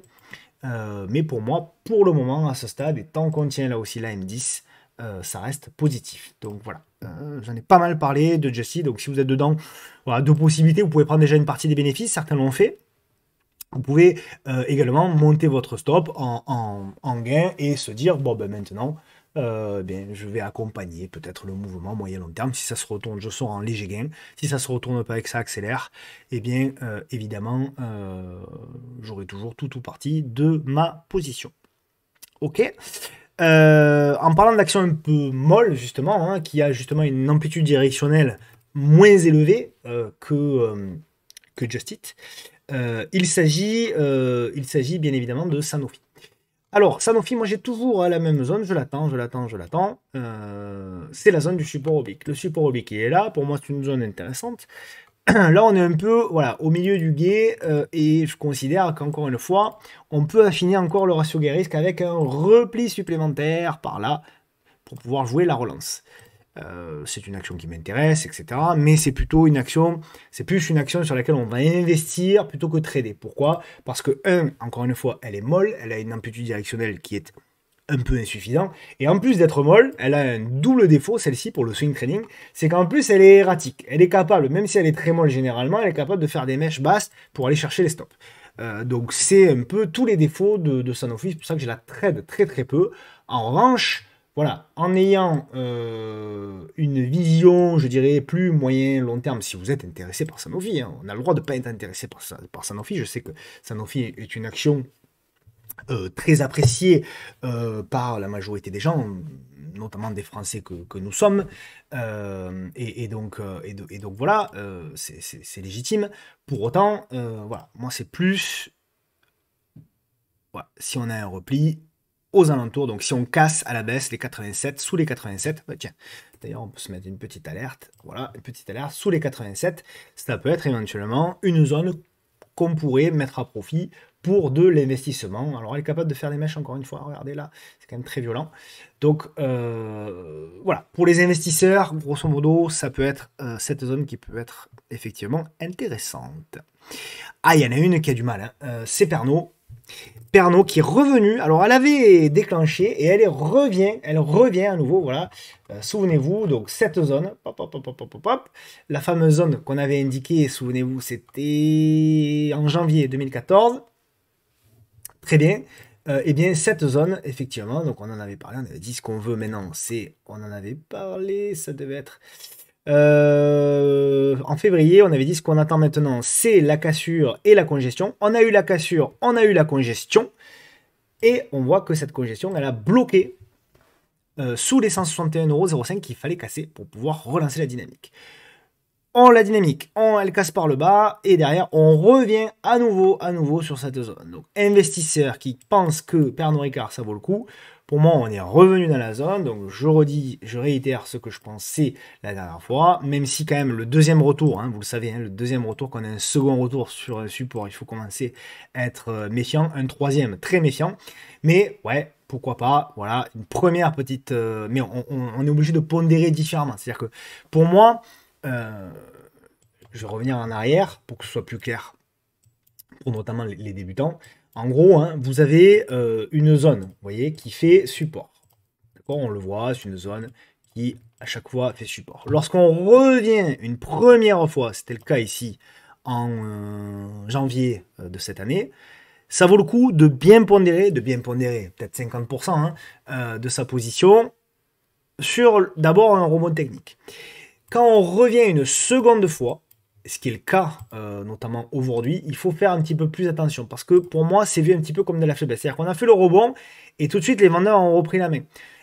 Mais pour moi, pour le moment, à ce stade, et tant qu'on tient là aussi la M10, ça reste positif. Donc voilà, j'en ai pas mal parlé de Just Eat, donc si vous êtes dedans, voilà, deux possibilités, vous pouvez prendre déjà une partie des bénéfices, certains l'ont fait. Vous pouvez également monter votre stop en gain et se dire, bon ben maintenant, bien, je vais accompagner peut-être le mouvement moyen-long terme. Si ça se retourne, je sors en léger gain. Si ça se retourne pas et que ça accélère, eh bien, évidemment, j'aurai toujours tout ou partie de ma position. Ok. En parlant d'actions un peu molles, justement, hein, qui a justement une amplitude directionnelle moins élevée que Just Eat, il s'agit bien évidemment de Sanofi. Alors, Sanofi, moi j'ai toujours la même zone, je l'attends. C'est la zone du support oblique. Le support oblique, il est là, pour moi c'est une zone intéressante. Là, on est un peu voilà, au milieu du gué et je considère qu'encore une fois, on peut affiner encore le ratio gain-risque avec un repli supplémentaire par là pour pouvoir jouer la relance. C'est une action qui m'intéresse, etc. Mais c'est plutôt une action, c'est plus une action sur laquelle on va investir plutôt que trader. Pourquoi? Parce que, encore une fois, elle est molle, elle a une amplitude directionnelle qui est un peu insuffisant. Et en plus d'être molle, elle a un double défaut, celle-ci, pour le swing trading, c'est qu'en plus, elle est erratique. Elle est capable, même si elle est très molle généralement, elle est capable de faire des mèches basses pour aller chercher les stops. Donc c'est un peu tous les défauts de Sanofi, c'est pour ça que je la trade très très peu. En revanche, voilà, en ayant une vision, je dirais, plus moyen-long terme, si vous êtes intéressé par Sanofi, hein, on a le droit de ne pas être intéressé par Sanofi, je sais que Sanofi est une action très apprécié par la majorité des gens, notamment des Français que nous sommes. Et donc voilà, c'est légitime. Pour autant, voilà, moi c'est plus, voilà, si on a un repli aux alentours, donc si on casse à la baisse les 87, sous les 87, bah tiens, d'ailleurs on peut se mettre une petite alerte, voilà, une petite alerte sous les 87, ça peut être éventuellement une zone qu'on pourrait mettre à profit pour de l'investissement. Alors elle est capable de faire des mèches encore une fois, regardez là, c'est quand même très violent. Donc voilà, pour les investisseurs, grosso modo, ça peut être cette zone qui peut être effectivement intéressante. Ah, il y en a une qui a du mal, hein. C'est Pernod. Pernod qui est revenu, alors elle avait déclenché et elle revient à nouveau, voilà. Souvenez-vous, donc cette zone, la fameuse zone qu'on avait indiquée, souvenez-vous, c'était en janvier 2014. Très bien. eh bien, cette zone, effectivement, donc on en avait parlé, on avait dit ce qu'on veut maintenant, on en avait parlé, ça devait être en février, on avait dit ce qu'on attend maintenant, c'est la cassure et la congestion. On a eu la cassure, on a eu la congestion, et on voit que cette congestion, elle a bloqué sous les 161,05 € qu'il fallait casser pour pouvoir relancer la dynamique. La dynamique, elle casse par le bas, et derrière, on revient à nouveau sur cette zone. Donc, investisseurs qui pensent que Pernod Ricard, ça vaut le coup, pour moi, on est revenu dans la zone. Donc, je réitère ce que je pensais la dernière fois, même si quand même le deuxième retour, vous le savez, le deuxième retour, qu'on a un second retour sur un support, il faut commencer à être méfiant, un troisième très méfiant, mais ouais, pourquoi pas, voilà, une première petite... mais on est obligé de pondérer différemment. C'est-à-dire que, pour moi... je vais revenir en arrière pour que ce soit plus clair pour notamment les débutants. En gros, vous avez une zone, vous voyez, qui fait support. D'accord, on le voit, c'est une zone qui à chaque fois fait support. Lorsqu'on revient une première fois, c'était le cas ici en janvier de cette année, ça vaut le coup de bien pondérer, peut-être 50% de sa position sur d'abord un rebond technique. Quand on revient une seconde fois, ce qui est le cas notamment aujourd'hui, il faut faire un petit peu plus attention parce que pour moi, c'est vu un petit peu comme de la faiblesse. C'est-à-dire qu'on a fait le rebond et tout de suite, les vendeurs ont repris la main.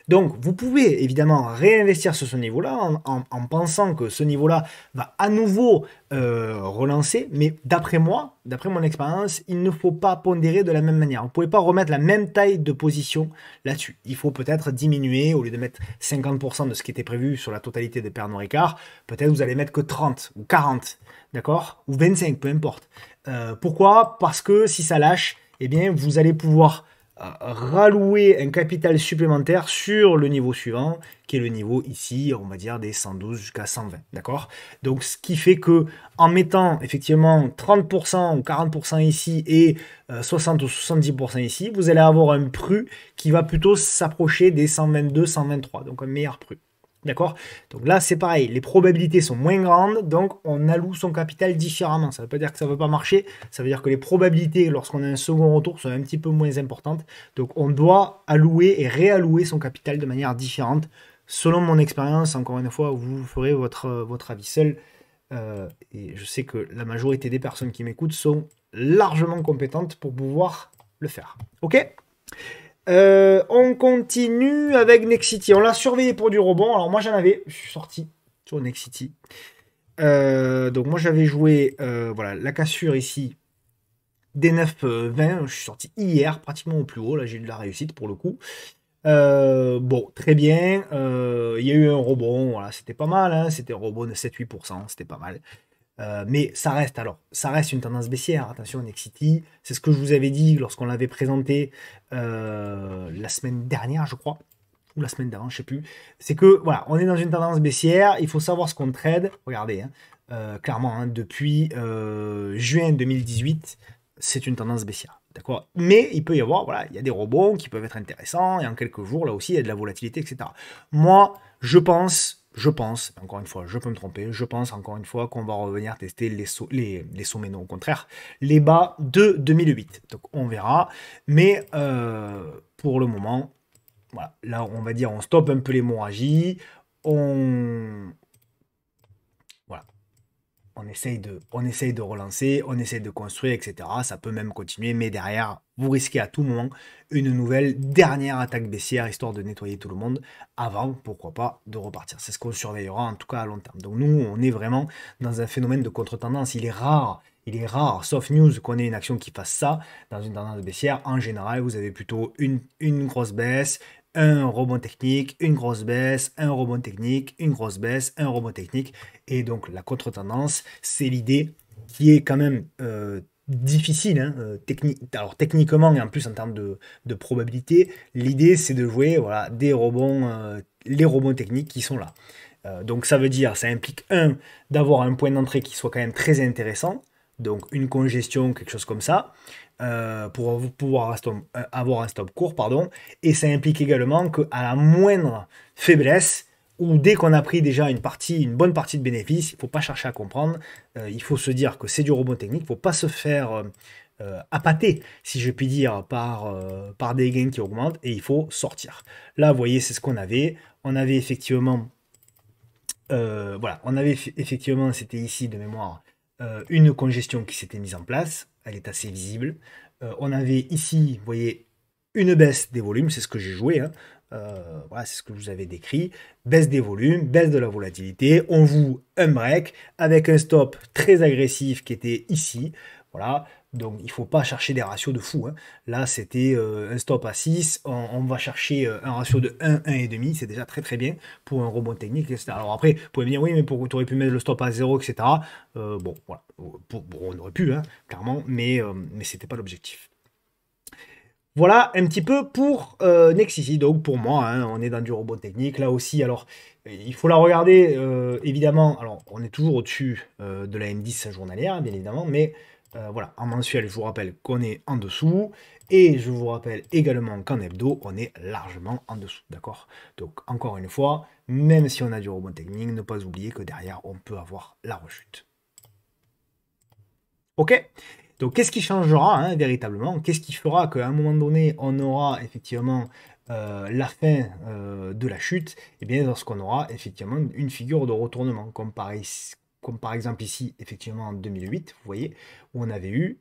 Donc, vous pouvez évidemment réinvestir sur ce niveau-là en pensant que ce niveau-là va à nouveau relancer. Mais d'après moi, d'après mon expérience, il ne faut pas pondérer de la même manière. Vous ne pouvez pas remettre la même taille de position là-dessus. Il faut peut-être diminuer, au lieu de mettre 50% de ce qui était prévu sur la totalité de Pernod Ricard, peut-être vous allez mettre que 30 ou 40, d'accord, ou 25, peu importe. Pourquoi? Parce que si ça lâche, eh bien, vous allez pouvoir rallouer un capital supplémentaire sur le niveau suivant, qui est le niveau ici, on va dire des 112 jusqu'à 120, d'accord? Donc ce qui fait que en mettant effectivement 30% ou 40% ici et 60 ou 70% ici, vous allez avoir un PRU qui va plutôt s'approcher des 122, 123, donc un meilleur PRU. D'accord? Donc là, c'est pareil, les probabilités sont moins grandes, donc on alloue son capital différemment. Ça ne veut pas dire que ça ne veut pas marcher, ça veut dire que les probabilités, lorsqu'on a un second retour, sont un petit peu moins importantes. Donc on doit allouer et réallouer son capital de manière différente. Selon mon expérience, encore une fois, vous ferez votre avis seul. Et je sais que la majorité des personnes qui m'écoutent sont largement compétentes pour pouvoir le faire. Ok? On continue avec Nexity. On l'a surveillé pour du rebond. Alors moi je suis sorti sur Nexity. Donc moi j'avais joué voilà, la cassure ici des 9,20. Je suis sorti hier pratiquement au plus haut. Là j'ai eu de la réussite pour le coup. Bon, très bien. Il y a eu un rebond. Voilà, c'était pas mal. C'était un rebond de 7-8%. C'était pas mal. Mais ça reste une tendance baissière. Attention, Nexity, c'est ce que je vous avais dit lorsqu'on l'avait présenté la semaine dernière, je crois, ou la semaine d'avant, je sais plus. C'est que voilà, on est dans une tendance baissière. Il faut savoir ce qu'on trade. Regardez, clairement, depuis juin 2018, c'est une tendance baissière. D'accord. Mais il peut y avoir, voilà, il y a des rebonds qui peuvent être intéressants. Et en quelques jours, là aussi, il y a de la volatilité, etc. Moi, je pense, encore une fois, je peux me tromper, je pense encore une fois qu'on va revenir tester les sommets, non, au contraire, les bas de 2008. Donc on verra, mais pour le moment, voilà, là on va dire on stoppe un peu l'hémorragie, on essaye de relancer, on essaye de construire, etc. Ça peut même continuer, mais derrière, vous risquez à tout moment une nouvelle dernière attaque baissière, histoire de nettoyer tout le monde, avant, pourquoi pas, de repartir. C'est ce qu'on surveillera, en tout cas à long terme. Donc nous, on est vraiment dans un phénomène de contre-tendance. Il est rare, sauf news, qu'on ait une action qui fasse ça. Dans une tendance baissière, en général, vous avez plutôt une grosse baisse, un rebond technique, une grosse baisse, un rebond technique, une grosse baisse, un rebond technique. Et donc la contre-tendance, c'est l'idée qui est quand même difficile, alors techniquement et en plus en termes de probabilité. L'idée, c'est de jouer voilà, des rebonds, les rebonds techniques qui sont là. Donc ça veut dire, ça implique d'avoir un point d'entrée qui soit quand même très intéressant, donc une congestion, quelque chose comme ça, pour pouvoir avoir un stop court, pardon, et ça implique également qu'à la moindre faiblesse, ou dès qu'on a pris déjà une bonne partie de bénéfices, il ne faut pas chercher à comprendre, il faut se dire que c'est du rebond technique, il ne faut pas se faire appâté, si je puis dire, par des gains qui augmentent et il faut sortir. Là, vous voyez, c'est ce qu'on avait. On avait effectivement, voilà, on avait effectivement, c'était ici de mémoire, une congestion qui s'était mise en place. Elle est assez visible. On avait ici, vous voyez, une baisse des volumes, c'est ce que j'ai joué, hein. Voilà, c'est ce que je vous avais décrit. Baisse des volumes, baisse de la volatilité. On joue un break avec un stop très agressif qui était ici. Voilà, donc il ne faut pas chercher des ratios de fou, hein. Là, c'était un stop à 6. On va chercher un ratio de 1, 1,5. C'est déjà très très bien pour un rebond technique, etc. Alors après, vous pouvez me dire, oui, mais tu aurais pu mettre le stop à 0, etc. Bon, voilà. On aurait pu, hein, clairement, mais ce n'était pas l'objectif. Voilà un petit peu pour Nexity. Donc pour moi, hein, on est dans du robot technique. Là aussi, alors il faut la regarder évidemment. Alors on est toujours au-dessus de la M10 journalière, bien évidemment, mais voilà, en mensuel, je vous rappelle qu'on est en dessous. Et je vous rappelle également qu'en hebdo, on est largement en dessous. D'accord? Donc encore une fois, même si on a du robot technique, ne pas oublier que derrière, on peut avoir la rechute. Ok? Donc, qu'est-ce qui changera hein, véritablement? Qu'est-ce qui fera qu'à un moment donné, on aura effectivement la fin de la chute? Eh bien, lorsqu'on aura effectivement une figure de retournement, comme par exemple ici, effectivement en 2008, vous voyez, où on avait eu,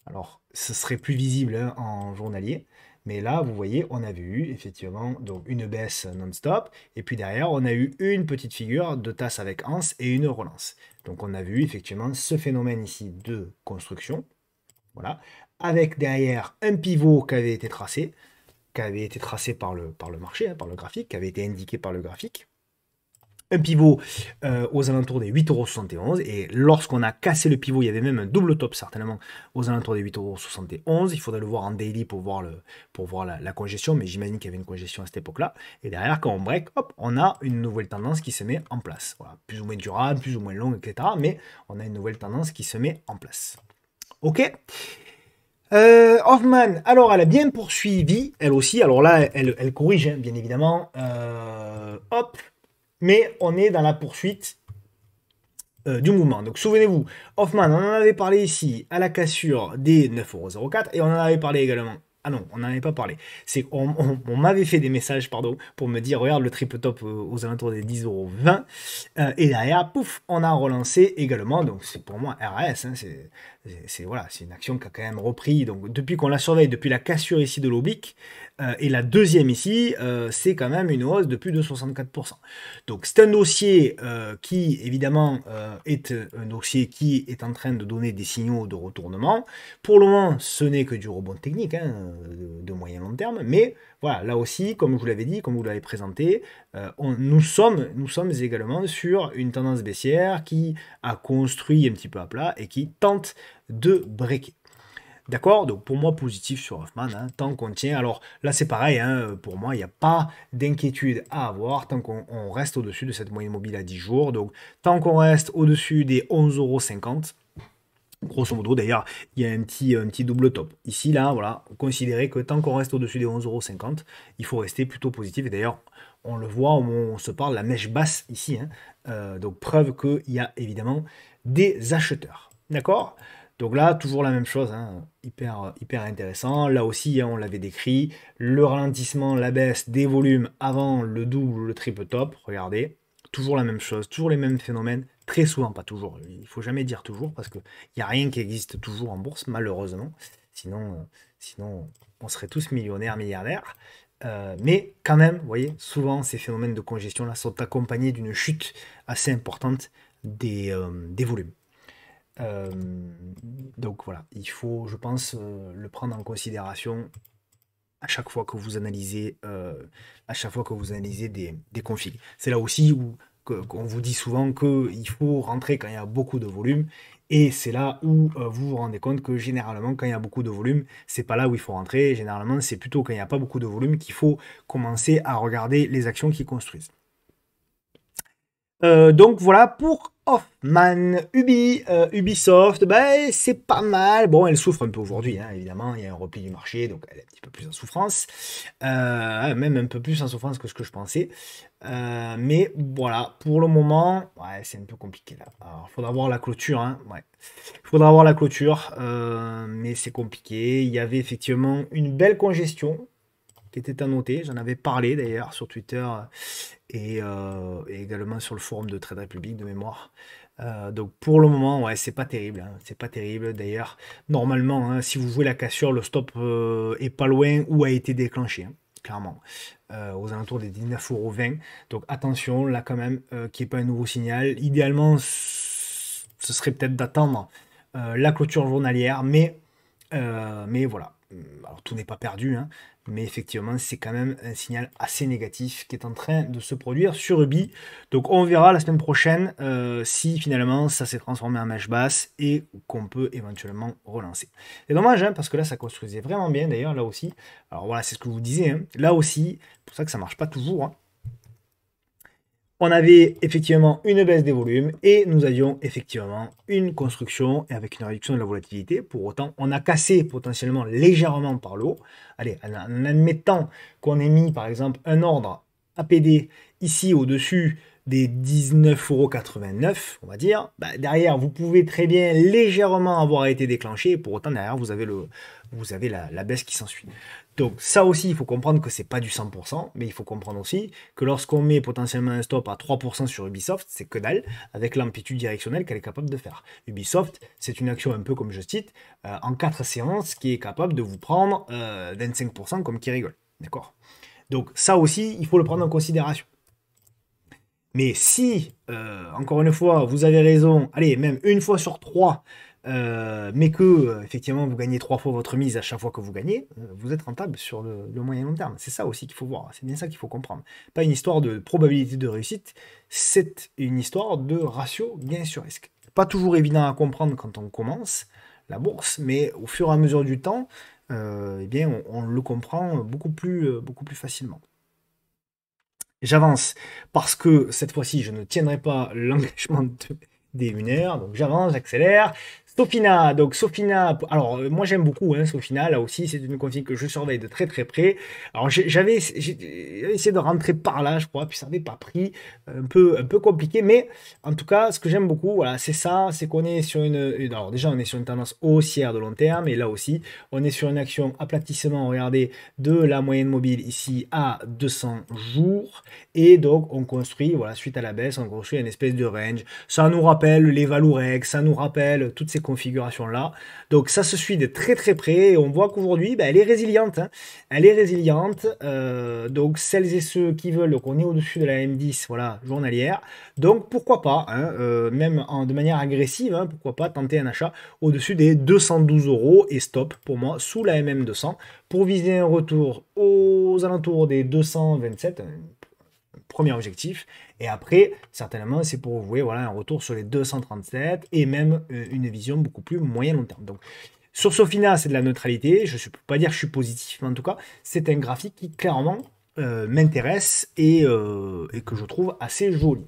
alors ce serait plus visible hein, en journalier, mais là, vous voyez, on avait eu effectivement donc, une baisse non-stop, et puis derrière, on a eu une petite figure de tasse avec anse et une relance. Donc, on a vu effectivement ce phénomène ici de construction. Voilà. Avec derrière un pivot qui avait été tracé par le marché, hein, par le graphique, qui avait été indiqué par le graphique. Un pivot aux alentours des 8,71 €. Et lorsqu'on a cassé le pivot, il y avait même un double top certainement aux alentours des 8,71 €. Il faudrait le voir en daily pour voir la congestion, mais j'imagine qu'il y avait une congestion à cette époque-là. Et derrière, quand on break, hop, on a une nouvelle tendance qui se met en place. Voilà, plus ou moins durable, plus ou moins longue, etc. Mais on a une nouvelle tendance qui se met en place. Ok. Hoffman, alors elle a bien poursuivi, elle aussi. Alors là, elle corrige, hein, bien évidemment. Hop, mais on est dans la poursuite du mouvement. Donc souvenez-vous, Hoffman, on en avait parlé ici à la cassure des 9,04 € et on en avait parlé également. Ah non, on n'en avait pas parlé. C'est on m'avait fait des messages, pardon, pour me dire regarde le triple top aux alentours des 10,20 €. Et derrière, pouf, on a relancé également. Donc c'est pour moi RAS, hein, voilà, c'est une action qui a quand même repris. Donc depuis qu'on la surveille, depuis la cassure ici de l'oblique, et la deuxième ici, c'est quand même une hausse de plus de 64%. Donc c'est un dossier qui, évidemment, est un dossier qui est en train de donner des signaux de retournement. Pour le moment, ce n'est que du rebond technique, hein, de moyen long terme, mais voilà, là aussi, comme je vous l'avais dit, comme vous l'avez présenté, nous sommes également sur une tendance baissière qui a construit un petit peu à plat et qui tente de breaker. D'accord? Donc pour moi, positif sur Hoffman, hein, tant qu'on tient. Alors là, c'est pareil, hein, pour moi, il n'y a pas d'inquiétude à avoir tant qu'on reste au-dessus de cette moyenne mobile à 10 jours. Donc tant qu'on reste au-dessus des 11,50 €, grosso modo, d'ailleurs, il y a un petit double top. Ici, là, voilà, considérez que tant qu'on reste au-dessus des 11,50 €, il faut rester plutôt positif. Et d'ailleurs, on le voit, on se parle, la mèche basse ici. Hein, donc preuve qu'il y a évidemment des acheteurs. D'accord? Donc là, toujours la même chose, hein, hyper intéressant. Là aussi, hein, on l'avait décrit, le ralentissement, la baisse des volumes avant le double, le triple top. Regardez, toujours la même chose, toujours les mêmes phénomènes, très souvent, pas toujours. Il faut jamais dire toujours parce qu'il n'y a rien qui existe toujours en bourse, malheureusement. Sinon on serait tous millionnaires, milliardaires. Mais quand même, vous voyez, souvent ces phénomènes de congestion là sont accompagnés d'une chute assez importante des volumes. Donc voilà, il faut, je pense, le prendre en considération à chaque fois que vous analysez, des configs. C'est là aussi où qu'on vous dit souvent qu'il faut rentrer quand il y a beaucoup de volume. Et c'est là où vous vous rendez compte que généralement, quand il y a beaucoup de volume, c'est pas là où il faut rentrer. Généralement, c'est plutôt quand il n'y a pas beaucoup de volume qu'il faut commencer à regarder les actions qui construisent. Donc voilà pour Hoffman, Ubisoft, ben, c'est pas mal. Bon, elle souffre un peu aujourd'hui, hein, évidemment. Il y a un repli du marché, donc elle est un petit peu plus en souffrance. Même un peu plus en souffrance que ce que je pensais. Mais voilà, pour le moment, ouais, c'est un peu compliqué là. Alors, il faudra voir la clôture, hein, ouais. Il faudra voir la clôture, mais c'est compliqué. Il y avait effectivement une belle congestion qui était à noter. J'en avais parlé d'ailleurs sur Twitter et également sur le forum de Trade Republic de mémoire. Donc pour le moment, ouais, c'est pas terrible, hein, c'est pas terrible. D'ailleurs, normalement, hein, si vous jouez la cassure, le stop est pas loin ou a été déclenché, hein, clairement, aux alentours des 19,20 €. Donc attention, là quand même, qu'il n'y ait pas un nouveau signal. Idéalement, ce serait peut-être d'attendre la clôture journalière, mais voilà. Alors tout n'est pas perdu, hein, mais effectivement, c'est quand même un signal assez négatif qui est en train de se produire sur Ubi. Donc on verra la semaine prochaine si finalement ça s'est transformé en mèche basse et qu'on peut éventuellement relancer. C'est dommage, hein, parce que là ça construisait vraiment bien d'ailleurs, là aussi. Alors voilà, c'est ce que je vous disais, hein, là aussi, c'est pour ça que ça marche pas toujours, hein. On avait effectivement une baisse des volumes et nous avions effectivement une construction et avec une réduction de la volatilité. Pour autant, on a cassé potentiellement légèrement par le haut. Allez, en admettant qu'on ait mis par exemple un ordre APD ici au-dessus des 19,89 €, on va dire, bah, derrière vous pouvez très bien légèrement avoir été déclenché. Et pour autant, derrière vous avez la baisse qui s'ensuit. Donc ça aussi, il faut comprendre que c'est pas du 100%, mais il faut comprendre aussi que lorsqu'on met potentiellement un stop à 3% sur Ubisoft, c'est que dalle, avec l'amplitude directionnelle qu'elle est capable de faire. Ubisoft, c'est une action un peu comme Just Eat, en 4 séances, qui est capable de vous prendre 25% comme qui rigole. D'accord? Donc ça aussi, il faut le prendre en considération. Mais si, encore une fois, vous avez raison, allez, même une fois sur 3, mais que effectivement vous gagnez 3 fois votre mise à chaque fois que vous gagnez, vous êtes rentable sur le moyen long terme. C'est ça aussi qu'il faut voir, c'est bien ça qu'il faut comprendre. Pas une histoire de probabilité de réussite, c'est une histoire de ratio gain sur risque. Pas toujours évident à comprendre quand on commence la bourse, mais au fur et à mesure du temps, eh bien, on le comprend beaucoup plus facilement. J'avance parce que cette fois-ci, je ne tiendrai pas l'engagement des 1 heure. Donc j'avance, j'accélère. Sofina, donc Sofina, alors moi j'aime beaucoup hein, Sofina, là aussi c'est une config que je surveille de très très près. Alors j'avais essayé de rentrer par là, je crois, puis ça n'avait pas pris, un peu compliqué, mais en tout cas ce que j'aime beaucoup, voilà, c'est ça, c'est qu'on est sur alors déjà on est sur une tendance haussière de long terme, et là aussi on est sur une action aplatissement, regardez, de la moyenne mobile ici à 200 jours, et donc on construit, voilà, suite à la baisse, on construit une espèce de range. Ça nous rappelle les Valourec, ça nous rappelle toutes ces configuration là. Donc ça se suit de très très près et on voit qu'aujourd'hui elle est résiliente, hein. Elle est résiliente, donc celles et ceux qui veulent qu'on est au-dessus de la M10, voilà, journalière, donc pourquoi pas, hein, même de manière agressive, hein, pourquoi pas tenter un achat au-dessus des 212 € et stop pour moi sous la MM200 pour viser un retour aux alentours des 227, premier objectif, et après certainement c'est pour vous voilà, un retour sur les 237 et même une vision beaucoup plus moyen long terme. Donc sur Sofina c'est de la neutralité, je ne peux pas dire que je suis positif, mais en tout cas c'est un graphique qui clairement m'intéresse et que je trouve assez joli.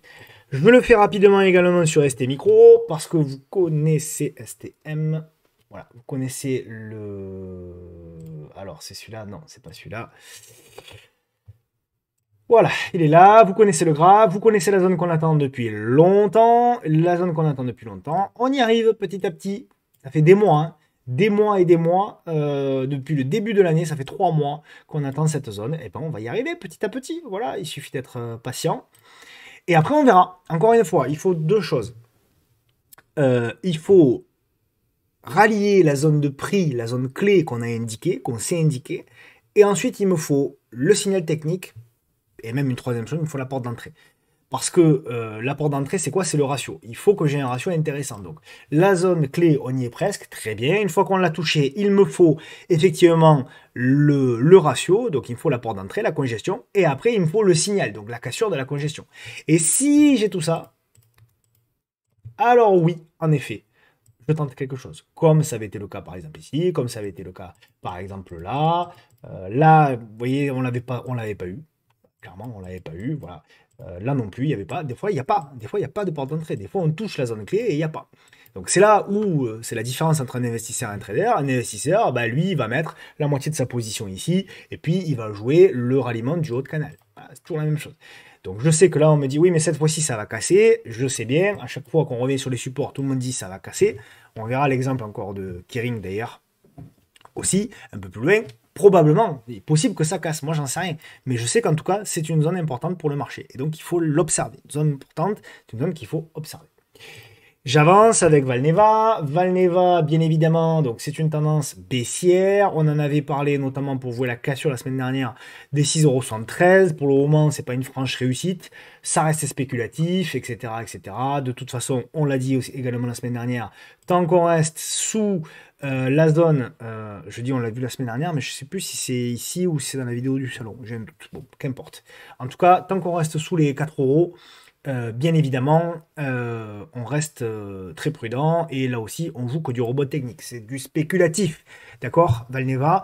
Je me le fais rapidement également sur ST Micro parce que vous connaissez STM. Voilà, vous connaissez le... Alors c'est celui-là, non c'est pas celui-là. Voilà, il est là, vous connaissez le graphe, vous connaissez la zone qu'on attend depuis longtemps, on y arrive petit à petit, ça fait des mois, hein, des mois et des mois, depuis le début de l'année, ça fait 3 mois qu'on attend cette zone, et ben on va y arriver petit à petit, voilà, il suffit d'être patient, et après on verra, encore une fois, il faut 2 choses, il faut rallier la zone de prix, la zone clé qu'on a indiquée, qu'on s'est indiquée, et ensuite il me faut le signal technique, et même une troisième chose, il me faut la porte d'entrée. Parce que la porte d'entrée, c'est quoi? C'est le ratio. Il faut que j'ai un ratio intéressant. Donc, la zone clé, on y est presque. Très bien. Une fois qu'on l'a touché, il me faut effectivement le ratio. Donc, il me faut la porte d'entrée, la congestion. Et après, il me faut le signal. Donc, la cassure de la congestion. Et si j'ai tout ça, alors oui, en effet, je tente quelque chose. Comme ça avait été le cas, par exemple, ici. Comme ça avait été le cas, par exemple, là. Là, vous voyez, on l'avait pas eu. Clairement, on l'avait pas eu, voilà. Là non plus, il n'y avait pas. Des fois, il n'y a pas. Des fois, il n'y a pas de porte d'entrée. Des fois, on touche la zone clé et il n'y a pas. Donc c'est là où c'est la différence entre un investisseur et un trader. Un investisseur, bah, lui, il va mettre la moitié de sa position ici, et puis il va jouer le ralliement du haut de canal. Voilà, c'est toujours la même chose. Donc je sais que là, on me dit, oui, mais cette fois-ci, ça va casser. Je sais bien, à chaque fois qu'on revient sur les supports, tout le monde dit, ça va casser. On verra l'exemple encore de Kering, d'ailleurs, aussi, un peu plus loin. Probablement, il est possible que ça casse, moi j'en sais rien. Mais je sais qu'en tout cas, c'est une zone importante pour le marché. Et donc il faut l'observer. Une zone importante, c'est une zone qu'il faut observer. J'avance avec Valneva. Valneva, bien évidemment, donc c'est une tendance baissière. On en avait parlé notamment pour jouer la cassure la semaine dernière des 6,73 €. Pour le moment, c'est pas une franche réussite. Ça reste spéculatif, etc., etc. De toute façon, on l'a dit aussi, également la semaine dernière, tant qu'on reste sous la zone, je dis on l'a vu la semaine dernière, mais je sais plus si c'est ici ou si c'est dans la vidéo du salon. J'ai un doute. Bon, qu'importe. En tout cas, tant qu'on reste sous les 4 €. Bien évidemment, on reste très prudent et là aussi, on joue que du robot technique. C'est du spéculatif, d'accord, Valneva,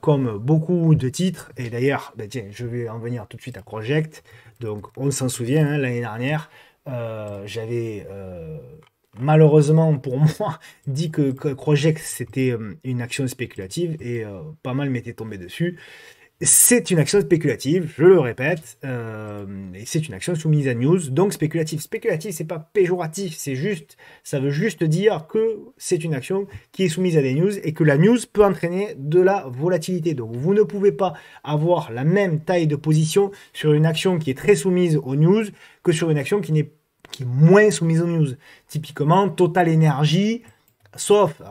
comme beaucoup de titres. Et d'ailleurs, ben tiens, je vais en venir tout de suite à Project. Donc, on s'en souvient, hein, l'année dernière, j'avais malheureusement pour moi dit que Project c'était une action spéculative et pas mal m'était tombé dessus. C'est une action spéculative, je le répète, et c'est une action soumise à news, donc spéculative. Spéculative, c'est pas péjoratif, c'est juste, ça veut juste dire que c'est une action qui est soumise à des news et que la news peut entraîner de la volatilité. Donc vous ne pouvez pas avoir la même taille de position sur une action qui est très soumise aux news que sur une action qui est moins soumise aux news. Typiquement, Total Energy. Sauf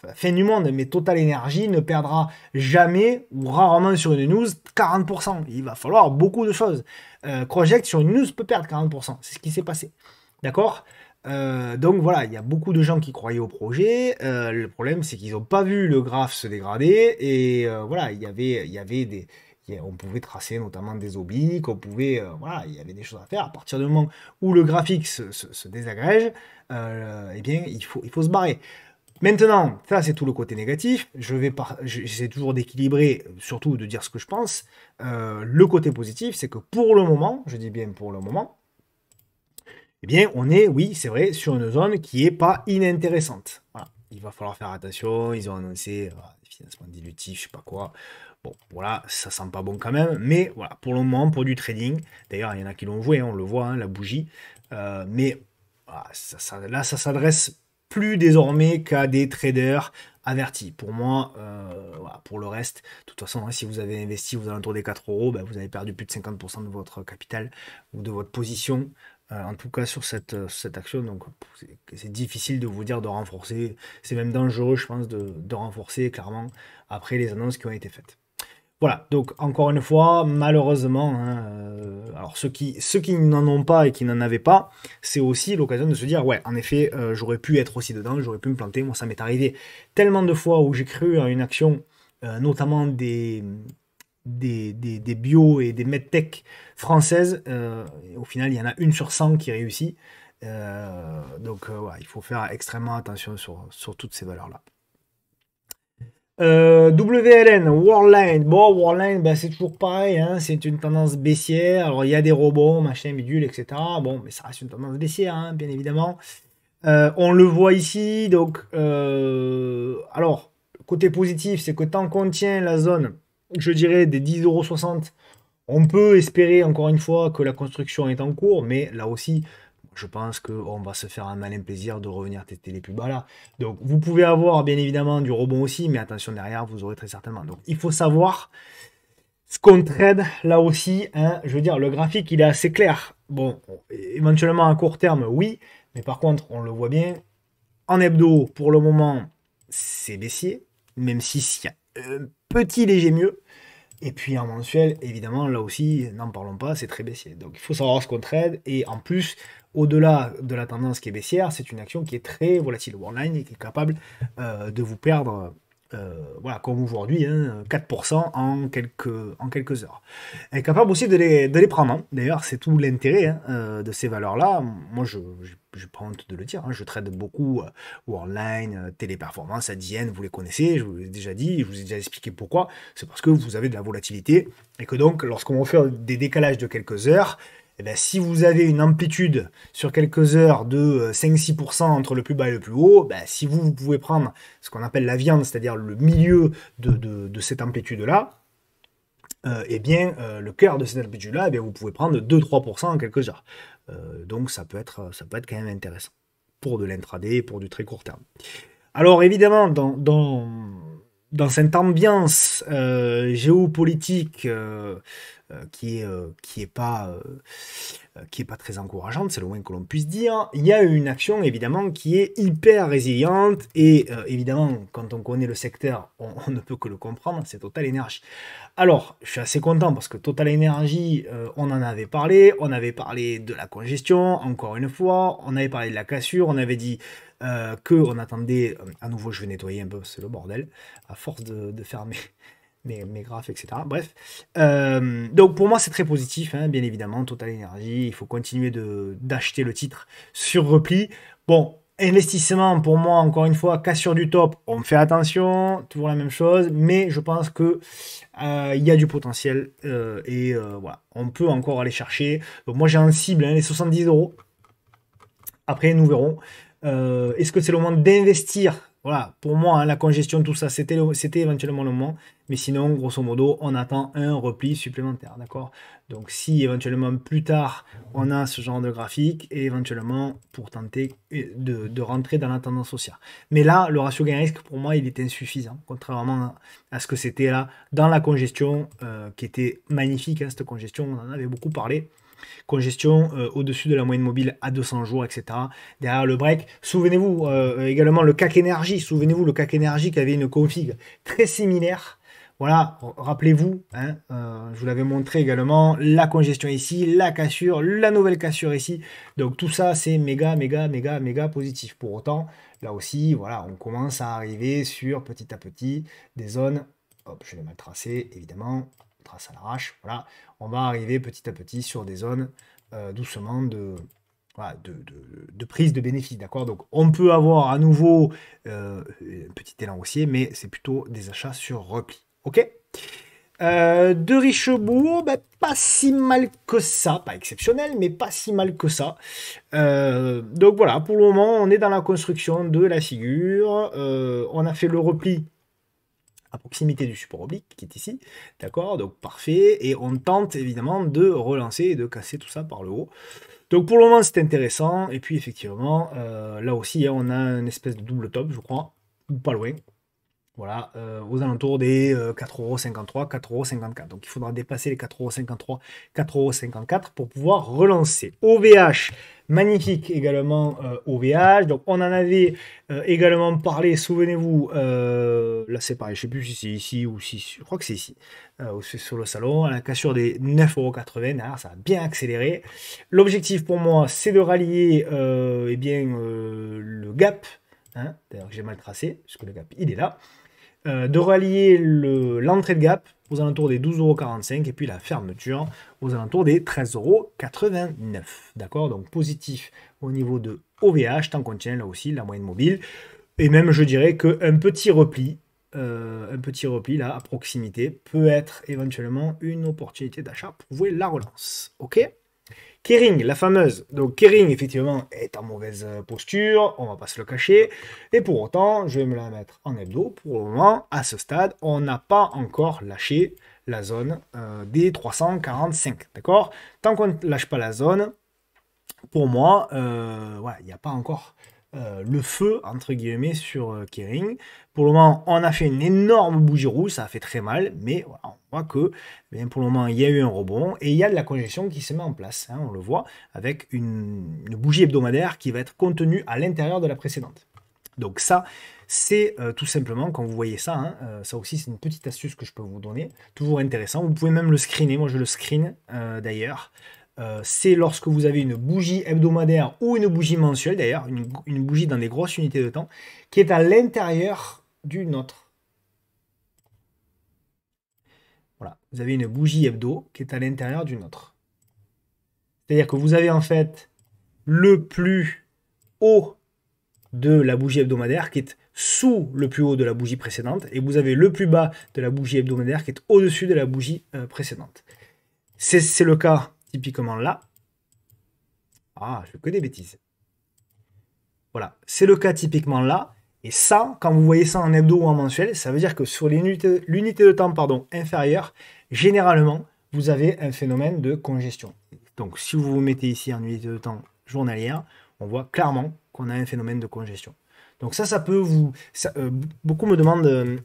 la fin du monde, mais Total Energy ne perdra jamais ou rarement sur une news 40%. Il va falloir beaucoup de choses. Project sur une news peut perdre 40%. C'est ce qui s'est passé. D'accord. Donc voilà, il y a beaucoup de gens qui croyaient au projet. Le problème, c'est qu'ils n'ont pas vu le graphe se dégrader. Et voilà, il y avait des. On pouvait tracer notamment des obliques, on pouvait, voilà, il y avait des choses à faire. À partir du moment où le graphique se désagrège, eh bien, il faut se barrer. Maintenant, ça c'est tout le côté négatif. J'essaie toujours d'équilibrer, surtout de dire ce que je pense. Le côté positif, c'est que pour le moment, je dis bien pour le moment, eh bien, on est, oui, c'est vrai, sur une zone qui est pas inintéressante. Voilà. Il va falloir faire attention. Ils ont annoncé des financements dilutifs, je sais pas quoi. Bon, voilà, ça sent pas bon quand même. Mais voilà, pour le moment, pour du trading, d'ailleurs, il y en a qui l'ont joué, hein, on le voit, hein, la bougie. Mais voilà, là, ça s'adresse plus désormais qu'à des traders avertis. Pour moi, voilà, pour le reste, de toute façon, hein, si vous avez investi aux alentours des 4 €, ben, vous avez perdu plus de 50% de votre capital ou de votre position. En tout cas sur cette action, donc c'est difficile de vous dire de renforcer. C'est même dangereux, je pense, de renforcer clairement après les annonces qui ont été faites. Voilà, donc encore une fois, malheureusement, hein, alors ceux qui n'en ont pas et qui n'en avaient pas, c'est aussi l'occasion de se dire, ouais, en effet, j'aurais pu être aussi dedans, j'aurais pu me planter. Moi, ça m'est arrivé tellement de fois où j'ai cru à une action, notamment des bio et des medtech françaises. Et au final, il y en a une sur 100 qui réussit. Donc, ouais, il faut faire extrêmement attention sur toutes ces valeurs-là. WLN, Worldline. Bon, Worldline, ben, c'est toujours pareil, hein, c'est une tendance baissière. Alors, il y a des robots, machin, bidule, etc. Bon, mais ça reste une tendance baissière, hein, bien évidemment. On le voit ici, donc, alors, côté positif, c'est que tant qu'on tient la zone, je dirais, des 10,60 €, on peut espérer, encore une fois, que la construction est en cours, mais là aussi, je pense qu'on va se faire un malin plaisir de revenir tester les plus bas là. Donc, vous pouvez avoir, bien évidemment, du rebond aussi, mais attention, derrière, vous aurez très certainement. Donc, il faut savoir ce qu'on trade là aussi, hein. Je veux dire, le graphique, il est assez clair. Bon, éventuellement, à court terme, oui, mais par contre, on le voit bien, en hebdo, pour le moment, c'est baissier, même s'il y a un petit léger mieux. Et puis en mensuel, évidemment, là aussi, n'en parlons pas, c'est très baissier. Donc il faut savoir ce qu'on trade. Et en plus, au-delà de la tendance qui est baissière, c'est une action qui est très volatile. Worldline et qui est capable de vous perdre, voilà, comme aujourd'hui, hein, 4% en quelques heures. Elle est capable aussi de les prendre, hein. D'ailleurs, c'est tout l'intérêt, hein, de ces valeurs-là. Moi, je pas honte de le dire, hein, je trade beaucoup Worldline, Téléperformance, Adyen, vous les connaissez, je vous l'ai déjà dit, je vous ai déjà expliqué pourquoi. C'est parce que vous avez de la volatilité et que donc, lorsqu'on va faire des décalages de quelques heures, eh bien, si vous avez une amplitude sur quelques heures de 5-6% entre le plus bas et le plus haut, ben, si vous pouvez prendre ce qu'on appelle la viande, c'est-à-dire le milieu de cette amplitude-là, eh bien, le cœur de cette amplitude-là, eh bien, vous pouvez prendre 2-3% en quelques heures. Donc ça peut être quand même intéressant pour de l'intraday, pour du très court terme. Alors évidemment, dans cette ambiance géopolitique qui est pas très encourageante, c'est le moins que l'on puisse dire, il y a une action évidemment qui est hyper résiliente et évidemment quand on connaît le secteur, on ne peut que le comprendre, c'est Total Energy. Alors, je suis assez content parce que Total Energy, on en avait parlé de la congestion, encore une fois, on avait parlé de la cassure, on avait dit qu'on attendait, à nouveau je vais nettoyer un peu, c'est le bordel, à force de faire mes graphes, etc. Bref, donc pour moi c'est très positif, hein, bien évidemment, Total Energy, il faut continuer d'acheter le titre sur repli. Bon, investissement pour moi, encore une fois, cassure du top, on fait attention, toujours la même chose, mais je pense que il y a du potentiel et voilà, on peut encore aller chercher. Donc moi j'ai un cible, hein, les 70 euros. Après, nous verrons. Est-ce que c'est le moment d'investir? Voilà, pour moi, hein, la congestion, tout ça, c'était éventuellement le moment. Mais sinon, grosso modo, on attend un repli supplémentaire, d'accord? Donc, si éventuellement plus tard, on a ce genre de graphique, et éventuellement pour tenter de rentrer dans la tendance haussière. Mais là, le ratio gain-risque, pour moi, il est insuffisant, contrairement à ce que c'était là dans la congestion, qui était magnifique, hein, cette congestion, on en avait beaucoup parlé. Congestion au-dessus de la moyenne mobile à 200 jours, etc. Derrière le break, souvenez-vous également le CAC Énergie, souvenez-vous le CAC Énergie qui avait une config très similaire. Voilà, rappelez-vous, hein, je vous l'avais montré également, la congestion ici, la cassure, la nouvelle cassure ici. Donc tout ça, c'est méga positif. Pour autant, là aussi, voilà, on commence à arriver sur petit à petit des zones. Hop, je vais mal tracer, évidemment. Trace à l'arrache, voilà, on va arriver petit à petit sur des zones doucement de prise de bénéfices, d'accord? Donc on peut avoir à nouveau un petit élan haussier, mais c'est plutôt des achats sur repli, ok? De Richebourg, ben, pas si mal que ça, pas exceptionnel, mais pas si mal que ça. Donc voilà, pour le moment, on est dans la construction de la figure. On a fait le repli à proximité du support oblique qui est ici, d'accord, donc parfait, et on tente évidemment de relancer et de casser tout ça par le haut. Donc pour le moment c'est intéressant, et puis effectivement, là aussi hein, on a une espèce de double top, je crois, ou pas loin, voilà, aux alentours des 4,53€, 4,54€. Donc il faudra dépasser les 4,53€, 4,54€ pour pouvoir relancer. OVH, magnifique également OVH. Donc on en avait également parlé, souvenez-vous, là c'est pareil, je ne sais plus si c'est ici ou si, je crois que c'est ici, c'est sur le salon, à la cassure des 9,80€, derrière ça a bien accéléré. L'objectif pour moi c'est de rallier eh bien, le gap, hein, d'ailleurs que j'ai mal tracé, puisque le gap il est là. De rallier l'entrée de gap aux alentours des 12,45€ et puis la fermeture aux alentours des 13,89€. D'accord, donc positif au niveau de OVH, tant qu'on tient là aussi la moyenne mobile. Et même je dirais qu'un petit repli là à proximité peut être éventuellement une opportunité d'achat pour jouer la relance. Ok? Kering, la fameuse. Donc Kering, effectivement, est en mauvaise posture, on va pas se le cacher. Et pour autant, je vais me la mettre en hebdo. Pour le moment, à ce stade, on n'a pas encore lâché la zone des 345. D'accord? Tant qu'on ne lâche pas la zone, pour moi, il n'y a pas encore le feu, entre guillemets, sur Kering. Pour le moment, on a fait une énorme bougie rouge, ça a fait très mal, mais voilà, on voit que bien, pour le moment, il y a eu un rebond et il y a de la congestion qui se met en place. Hein, on le voit avec une bougie hebdomadaire qui va être contenue à l'intérieur de la précédente. Donc ça, c'est tout simplement, quand vous voyez ça, hein, ça aussi c'est une petite astuce que je peux vous donner, toujours intéressant. Vous pouvez même le screener, moi je le screen d'ailleurs. C'est lorsque vous avez une bougie hebdomadaire ou une bougie mensuelle, d'ailleurs, une bougie dans des grosses unités de temps, qui est à l'intérieur d'une autre. Voilà, vous avez une bougie hebdo qui est à l'intérieur d'une autre. C'est-à-dire que vous avez en fait le plus haut de la bougie hebdomadaire qui est sous le plus haut de la bougie précédente, et vous avez le plus bas de la bougie hebdomadaire qui est au-dessus de la bougie précédente. C'est le cas typiquement là, Ah, je fais que des bêtises. Voilà, c'est le cas typiquement là. Et ça, quand vous voyez ça en hebdo ou en mensuel, ça veut dire que sur l'unité de temps inférieure, généralement, vous avez un phénomène de congestion. Donc si vous vous mettez ici en unité de temps journalière, on voit clairement qu'on a un phénomène de congestion. Donc ça peut vous... beaucoup me demandent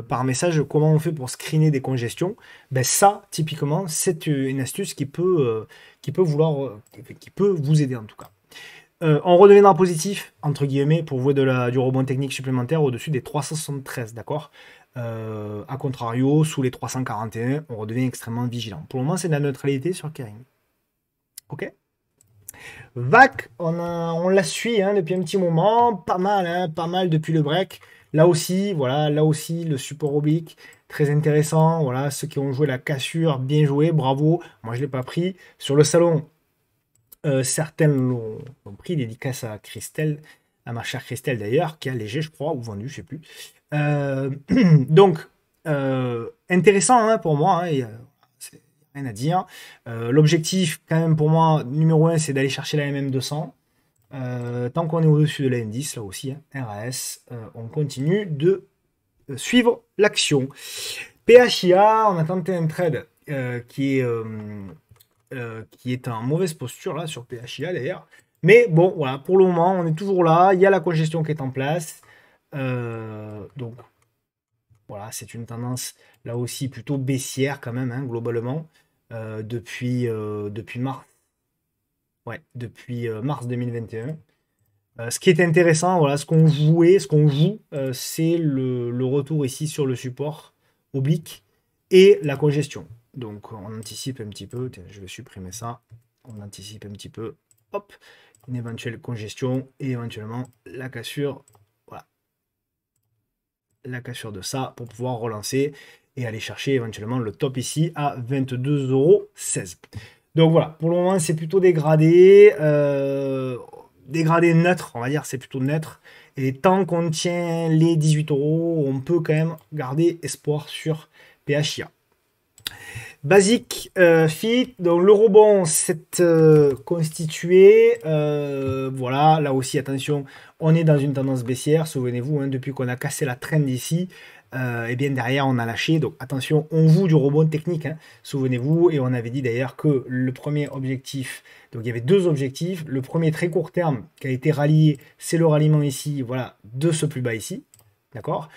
par message comment on fait pour screener des congestions. Ben ça, typiquement, c'est une astuce qui peut vous aider en tout cas. On redeviendra positif, entre guillemets, pour jouer du rebond technique supplémentaire au-dessus des 373, d'accord. A contrario, sous les 341, on redevient extrêmement vigilant. Pour le moment, c'est de la neutralité sur Kering. Ok. VAC, on la suit hein, depuis un petit moment, pas mal, hein, pas mal depuis le break. Là aussi, voilà, là aussi, le support oblique, très intéressant. Voilà, ceux qui ont joué la cassure, bien joué, bravo. Moi, je ne l'ai pas pris. Sur le salon, certains l'ont pris, dédicace à Christelle, à ma chère Christelle d'ailleurs, qui a léger, je crois, ou vendu, je sais plus. Donc, intéressant hein, pour moi, hein, c'est rien à dire. L'objectif, quand même, pour moi, numéro 1, c'est d'aller chercher la MM200. Tant qu'on est au-dessus de la M10, là aussi, hein, RAS, on continue de suivre l'action. PHIA, on a tenté un trade qui est en mauvaise posture là sur PHIA d'ailleurs. Mais bon, voilà, pour le moment, on est toujours là. Il y a la congestion qui est en place. Donc, voilà, c'est une tendance là aussi plutôt baissière quand même, hein, globalement, depuis mars. Ouais, depuis mars 2021. Ce qui est intéressant, voilà, ce qu'on joue, c'est le retour ici sur le support oblique et la congestion. Donc on anticipe un petit peu, tiens, je vais supprimer ça, on anticipe un petit peu, hop, une éventuelle congestion et éventuellement la cassure, voilà, la cassure de ça pour pouvoir relancer et aller chercher éventuellement le top ici à 22,16 €. Donc voilà, pour le moment c'est plutôt dégradé, dégradé neutre, on va dire, c'est plutôt neutre. Et tant qu'on tient les 18 €, on peut quand même garder espoir sur PHIA. Basic Fit, donc le rebond s'est constitué. Voilà, là aussi, attention, on est dans une tendance baissière. Souvenez-vous, hein, depuis qu'on a cassé la trend ici, et bien derrière, on a lâché. Donc attention, on joue du rebond technique, hein, souvenez-vous. Et on avait dit d'ailleurs que le premier objectif, donc il y avait deux objectifs. Le premier très court terme qui a été rallié, c'est le ralliement ici, voilà, de ce plus bas ici. D'accord.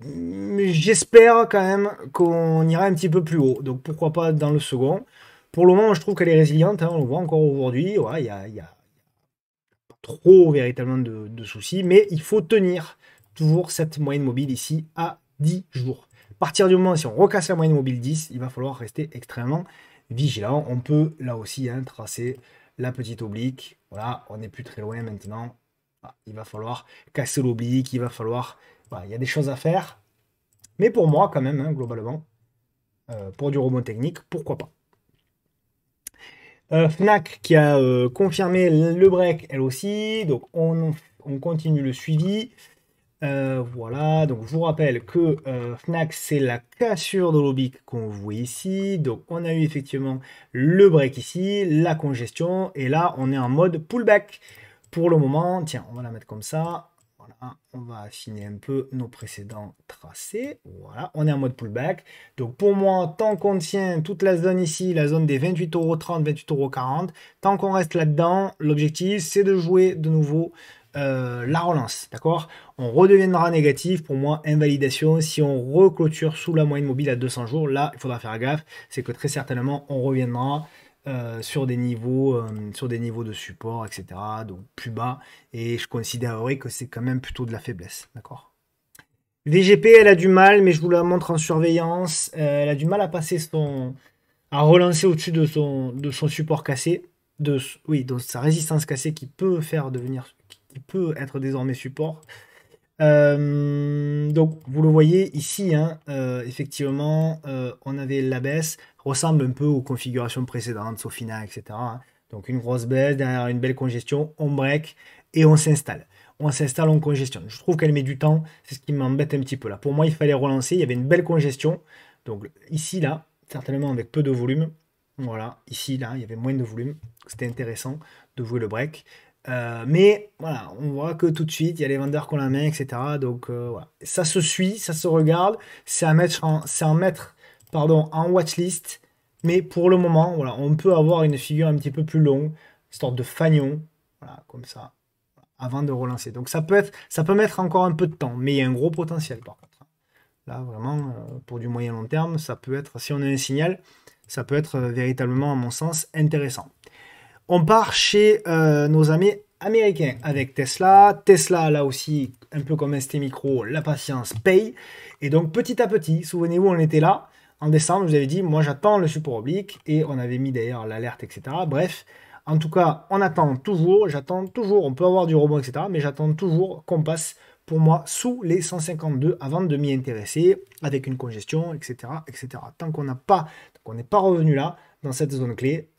J'espère quand même qu'on ira un petit peu plus haut. Donc pourquoi pas dans le second. Pour le moment, je trouve qu'elle est résiliente. Hein, on le voit encore aujourd'hui. Ouais, il y a pas trop véritablement de soucis. Mais il faut tenir toujours cette moyenne mobile ici à 10 jours. À partir du moment, si on recasse la moyenne mobile 10, il va falloir rester extrêmement vigilant. On peut là aussi hein, tracer la petite oblique. Voilà, on n'est plus très loin maintenant. Voilà, il va falloir casser l'oblique. Il va falloir... Voilà, il y a des choses à faire. Mais pour moi, quand même, hein, globalement, pour du rebond technique, pourquoi pas. Fnac qui a confirmé le break, elle aussi. Donc, on continue le suivi. Voilà, donc je vous rappelle que Fnac, c'est la cassure de l'oblique qu'on voit ici. Donc, on a eu effectivement le break ici, la congestion. Et là, on est en mode pullback. Pour le moment, tiens, on va la mettre comme ça. Voilà, on va affiner un peu nos précédents tracés. Voilà, on est en mode pullback. Donc pour moi, tant qu'on tient toute la zone ici, la zone des 28,30 €, 28,40 €, tant qu'on reste là-dedans, l'objectif c'est de jouer de nouveau la relance. D'accord. On redeviendra négatif. Pour moi, invalidation. Si on reclôture sous la moyenne mobile à 200 jours, là, il faudra faire gaffe. C'est que très certainement, on reviendra sur des niveaux de support, etc. Donc plus bas. Et je considérerais que c'est quand même plutôt de la faiblesse. D'accord. VGP, elle a du mal, mais je vous la montre en surveillance. Elle a du mal à passer à relancer au-dessus de son support cassé. Oui, de sa résistance cassée qui peut qui peut être désormais support. Donc vous le voyez ici, hein, effectivement, on avait la baisse, ressemble un peu aux configurations précédentes, Sofina, etc. Hein. Donc une grosse baisse, derrière une belle congestion, on break et on s'installe. On s'installe, on congestionne. Je trouve qu'elle met du temps, c'est ce qui m'embête un petit peu là. Pour moi, il fallait relancer, il y avait une belle congestion. Donc ici, là, certainement avec peu de volume, Voilà, ici, là, il y avait moins de volume. C'était intéressant de jouer le break. Mais voilà, on voit que tout de suite, il y a les vendeurs qui ont la main, etc. Donc voilà, ça se suit, ça se regarde. C'est à mettre pardon, en watchlist. Mais pour le moment, voilà, on peut avoir une figure un petit peu plus longue, histoire de fanion, voilà, comme ça, avant de relancer. Donc ça peut mettre encore un peu de temps, mais il y a un gros potentiel par contre. Là, vraiment, pour du moyen long terme, ça peut être, si on a un signal, ça peut être véritablement, à mon sens, intéressant. On part chez nos amis américains avec Tesla. Tesla, là aussi, un peu comme ST Micro, la patience paye. Et donc, petit à petit, souvenez-vous, on était là. En décembre, je vous avais dit, moi j'attends le support oblique. Et on avait mis d'ailleurs l'alerte, etc. Bref, en tout cas, on attend toujours, j'attends toujours. On peut avoir du rebond, etc. Mais j'attends toujours qu'on passe, pour moi, sous les 152 avant de m'y intéresser, avec une congestion, etc. etc. Tant qu'on n'est pas revenu là, dans cette zone clé,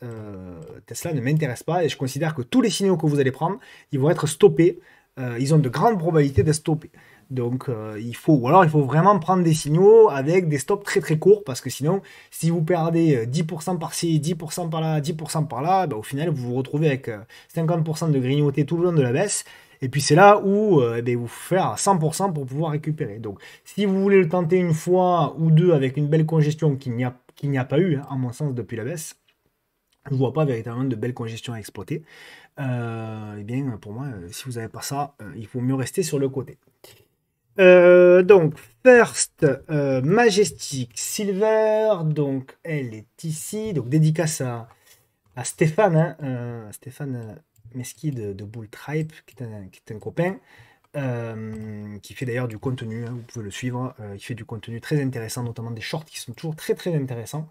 Tesla ne m'intéresse pas et je considère que tous les signaux que vous allez prendre, ils vont être stoppés. Ils ont de grandes probabilités d'être stoppés. Donc ou alors il faut vraiment prendre des signaux avec des stops très très courts parce que sinon, si vous perdez 10% par-ci, 10% par-là, 10% par-là, bah, au final vous vous retrouvez avec 50% de grignoté tout le long de la baisse. Et puis c'est là où vous faire 100% pour pouvoir récupérer. Donc si vous voulez le tenter une fois ou deux avec une belle congestion qu'il n'y a pas eu, hein, à mon sens, depuis la baisse, je ne vois pas véritablement de belle congestion à exploiter. Eh bien, pour moi, si vous n'avez pas ça, il faut mieux rester sur le côté. Donc, First Majestic Silver, donc elle est ici, donc dédicace à Stéphane, hein, Stéphane Mesqui de Bull Tribe, qui est un copain, qui fait d'ailleurs du contenu, hein, vous pouvez le suivre, il fait du contenu très intéressant, notamment des shorts qui sont toujours très très intéressants.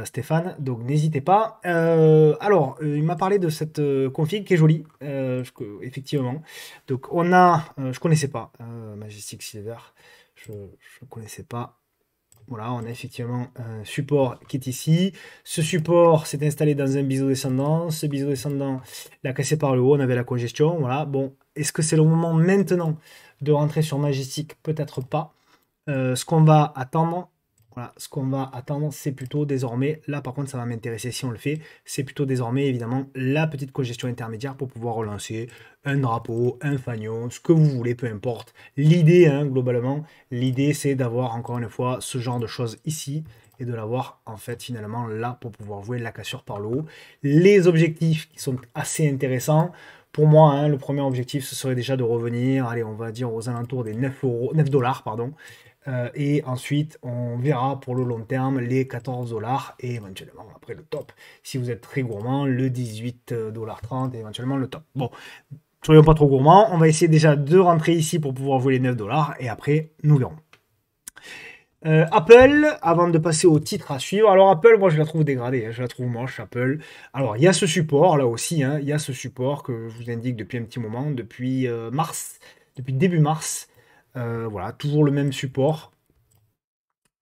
Stéphane, donc n'hésitez pas. Alors, il m'a parlé de cette config qui est jolie, effectivement. Donc, on a, je connaissais pas Majestic Silver, je ne connaissais pas. Voilà, on a effectivement un support qui est ici. Ce support s'est installé dans un biseau descendant. Ce biseau descendant l'a cassé par le haut. On avait la congestion. Voilà. Bon, est-ce que c'est le moment maintenant de rentrer sur Majestic? Peut-être pas. Ce qu'on va attendre, voilà, ce qu'on va attendre, c'est plutôt désormais, là par contre ça va m'intéresser si on le fait, c'est plutôt désormais évidemment la petite congestion intermédiaire pour pouvoir relancer un drapeau, un fanion, ce que vous voulez, peu importe. L'idée, hein, globalement, l'idée c'est d'avoir encore une fois ce genre de choses ici et de l'avoir en fait finalement là pour pouvoir jouer la cassure par le haut. Les objectifs qui sont assez intéressants. Pour moi, hein, le premier objectif, ce serait déjà de revenir, allez, on va dire aux alentours des 9 dollars, pardon. Et ensuite, on verra pour le long terme les 14 dollars et éventuellement après le top. Si vous êtes très gourmand, le 18,30 $ et éventuellement le top. Bon, soyons pas trop gourmands. On va essayer déjà de rentrer ici pour pouvoir jouer les 9 dollars et après, nous verrons. Apple, avant de passer au titre à suivre. Alors Apple, moi je la trouve dégradée, hein, je la trouve moche, Apple. Alors il y a ce support là aussi, hein, il y a ce support que je vous indique depuis un petit moment, depuis mars, depuis début mars. Voilà, toujours le même support.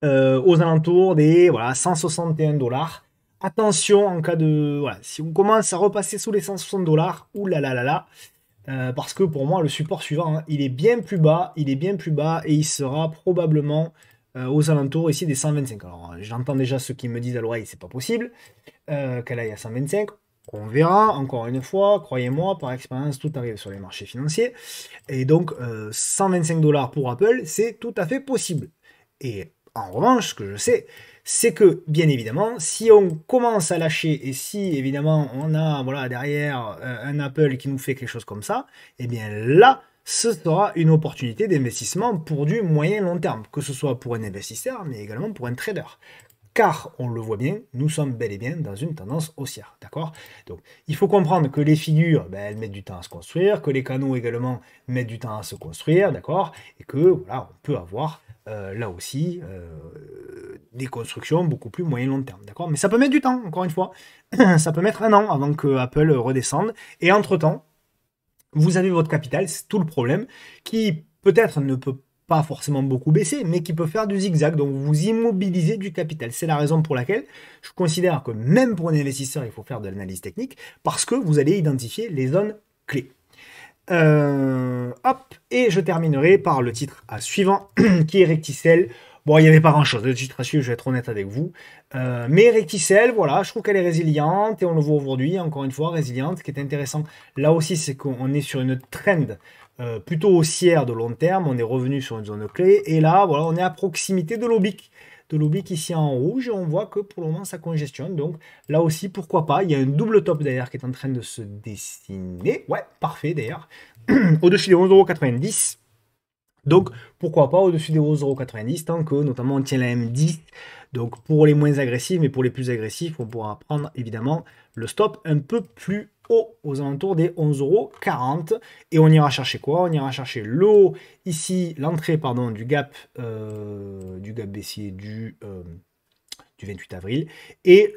Aux alentours des voilà, 161 dollars. Attention en cas de. Voilà, si on commence à repasser sous les 160 dollars, oulalalala. Parce que pour moi, le support suivant, hein, il est bien plus bas, et il sera probablement aux alentours ici des 125. Alors, j'entends déjà ceux qui me disent à l'oreille, c'est pas possible qu'elle aille à 125. On verra, encore une fois, croyez-moi, par expérience, tout arrive sur les marchés financiers. Et donc, 125 dollars pour Apple, c'est tout à fait possible. Et en revanche, ce que je sais, c'est que, bien évidemment, si on commence à lâcher et si, évidemment, on a voilà, derrière un Apple qui nous fait quelque chose comme ça, eh bien là, ce sera une opportunité d'investissement pour du moyen long terme, que ce soit pour un investisseur, mais également pour un trader. Car, on le voit bien, nous sommes bel et bien dans une tendance haussière, d'accord? Donc, il faut comprendre que les figures, ben, elles mettent du temps à se construire, que les canaux également mettent du temps à se construire, d'accord? Et que, voilà, on peut avoir là aussi des constructions beaucoup plus moyen long terme, d'accord? Mais ça peut mettre du temps, encore une fois. Ça peut mettre un an avant que Apple redescende. Et entre-temps, vous avez votre capital, c'est tout le problème, qui peut-être ne peut pas forcément beaucoup baisser, mais qui peut faire du zigzag. Donc vous immobilisez du capital. C'est la raison pour laquelle je considère que même pour un investisseur, il faut faire de l'analyse technique, parce que vous allez identifier les zones clés. Hop, et je terminerai par le titre à suivant, qui est Recticel. Bon, il n'y avait pas grand-chose de titre à suivre, je vais être honnête avec vous. Mais Recticel, voilà, je trouve qu'elle est résiliente et on le voit aujourd'hui, encore une fois, résiliente. Ce qui est intéressant là aussi, c'est qu'on est sur une trend plutôt haussière de long terme. On est revenu sur une zone clé et là, voilà, on est à proximité de l'Oblique. De l'Oblique ici en rouge et on voit que pour le moment ça congestionne. Donc là aussi, pourquoi pas. Il y a un double top d'ailleurs qui est en train de se dessiner. Ouais, parfait d'ailleurs. Au-dessus des 11,90 €. Donc, pourquoi pas au-dessus des 11,90 € tant que, notamment, on tient la M10. Donc, pour les moins agressifs, mais pour les plus agressifs, on pourra prendre, évidemment, le stop un peu plus haut, aux alentours des 11,40 €. Et on ira chercher quoi? On ira chercher le haut, ici, l'entrée, pardon, du gap baissier du 28 avril. Et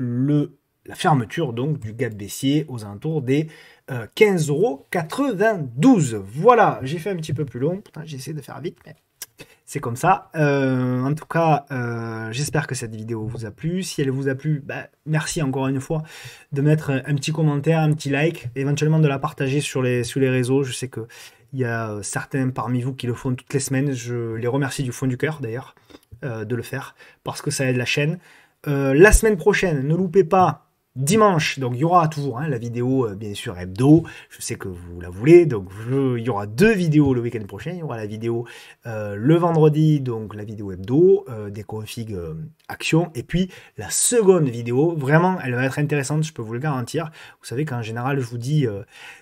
la fermeture, donc, du gap baissier aux alentours des 15,92 €. Voilà, j'ai fait un petit peu plus long. Putain, j'ai essayé de faire vite, mais c'est comme ça. En tout cas, j'espère que cette vidéo vous a plu. Si elle vous a plu, merci encore une fois de mettre un petit commentaire, un petit like, éventuellement de la partager sur les réseaux. Je sais qu'il y a certains parmi vous qui le font toutes les semaines. Je les remercie du fond du cœur, d'ailleurs, de le faire, parce que ça aide la chaîne. La semaine prochaine, ne loupez pas. Dimanche, donc il y aura toujours la vidéo, bien sûr, hebdo. Je sais que vous la voulez, donc il y aura 2 vidéos le week-end prochain. Il y aura la vidéo le vendredi, donc la vidéo hebdo, des configs action. Et puis la seconde vidéo, vraiment, elle va être intéressante, je peux vous le garantir. Vous savez qu'en général, je vous dis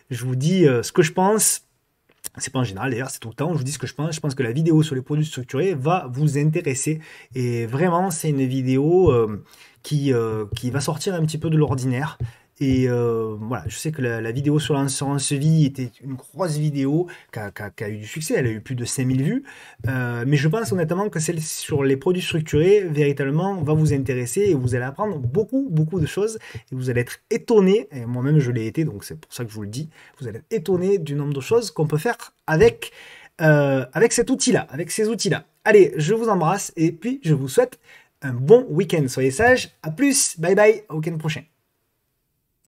ce que je pense. C'est pas en général d'ailleurs, c'est tout le temps, je vous dis ce que je pense. Je pense que la vidéo sur les produits structurés va vous intéresser. Et vraiment, c'est une vidéo qui va sortir un petit peu de l'ordinaire. Et voilà, je sais que la vidéo sur l'assurance vie était une grosse vidéo qui a eu du succès, elle a eu plus de 5000 vues. Mais je pense honnêtement que celle sur les produits structurés, véritablement, va vous intéresser et vous allez apprendre beaucoup, beaucoup de choses. Et vous allez être étonné, et moi-même je l'ai été, donc c'est pour ça que je vous le dis, vous allez être étonné du nombre de choses qu'on peut faire avec cet outil-là, avec ces outils-là. Allez, je vous embrasse et puis je vous souhaite un bon week-end. Soyez sages, à plus, bye bye, au week-end prochain.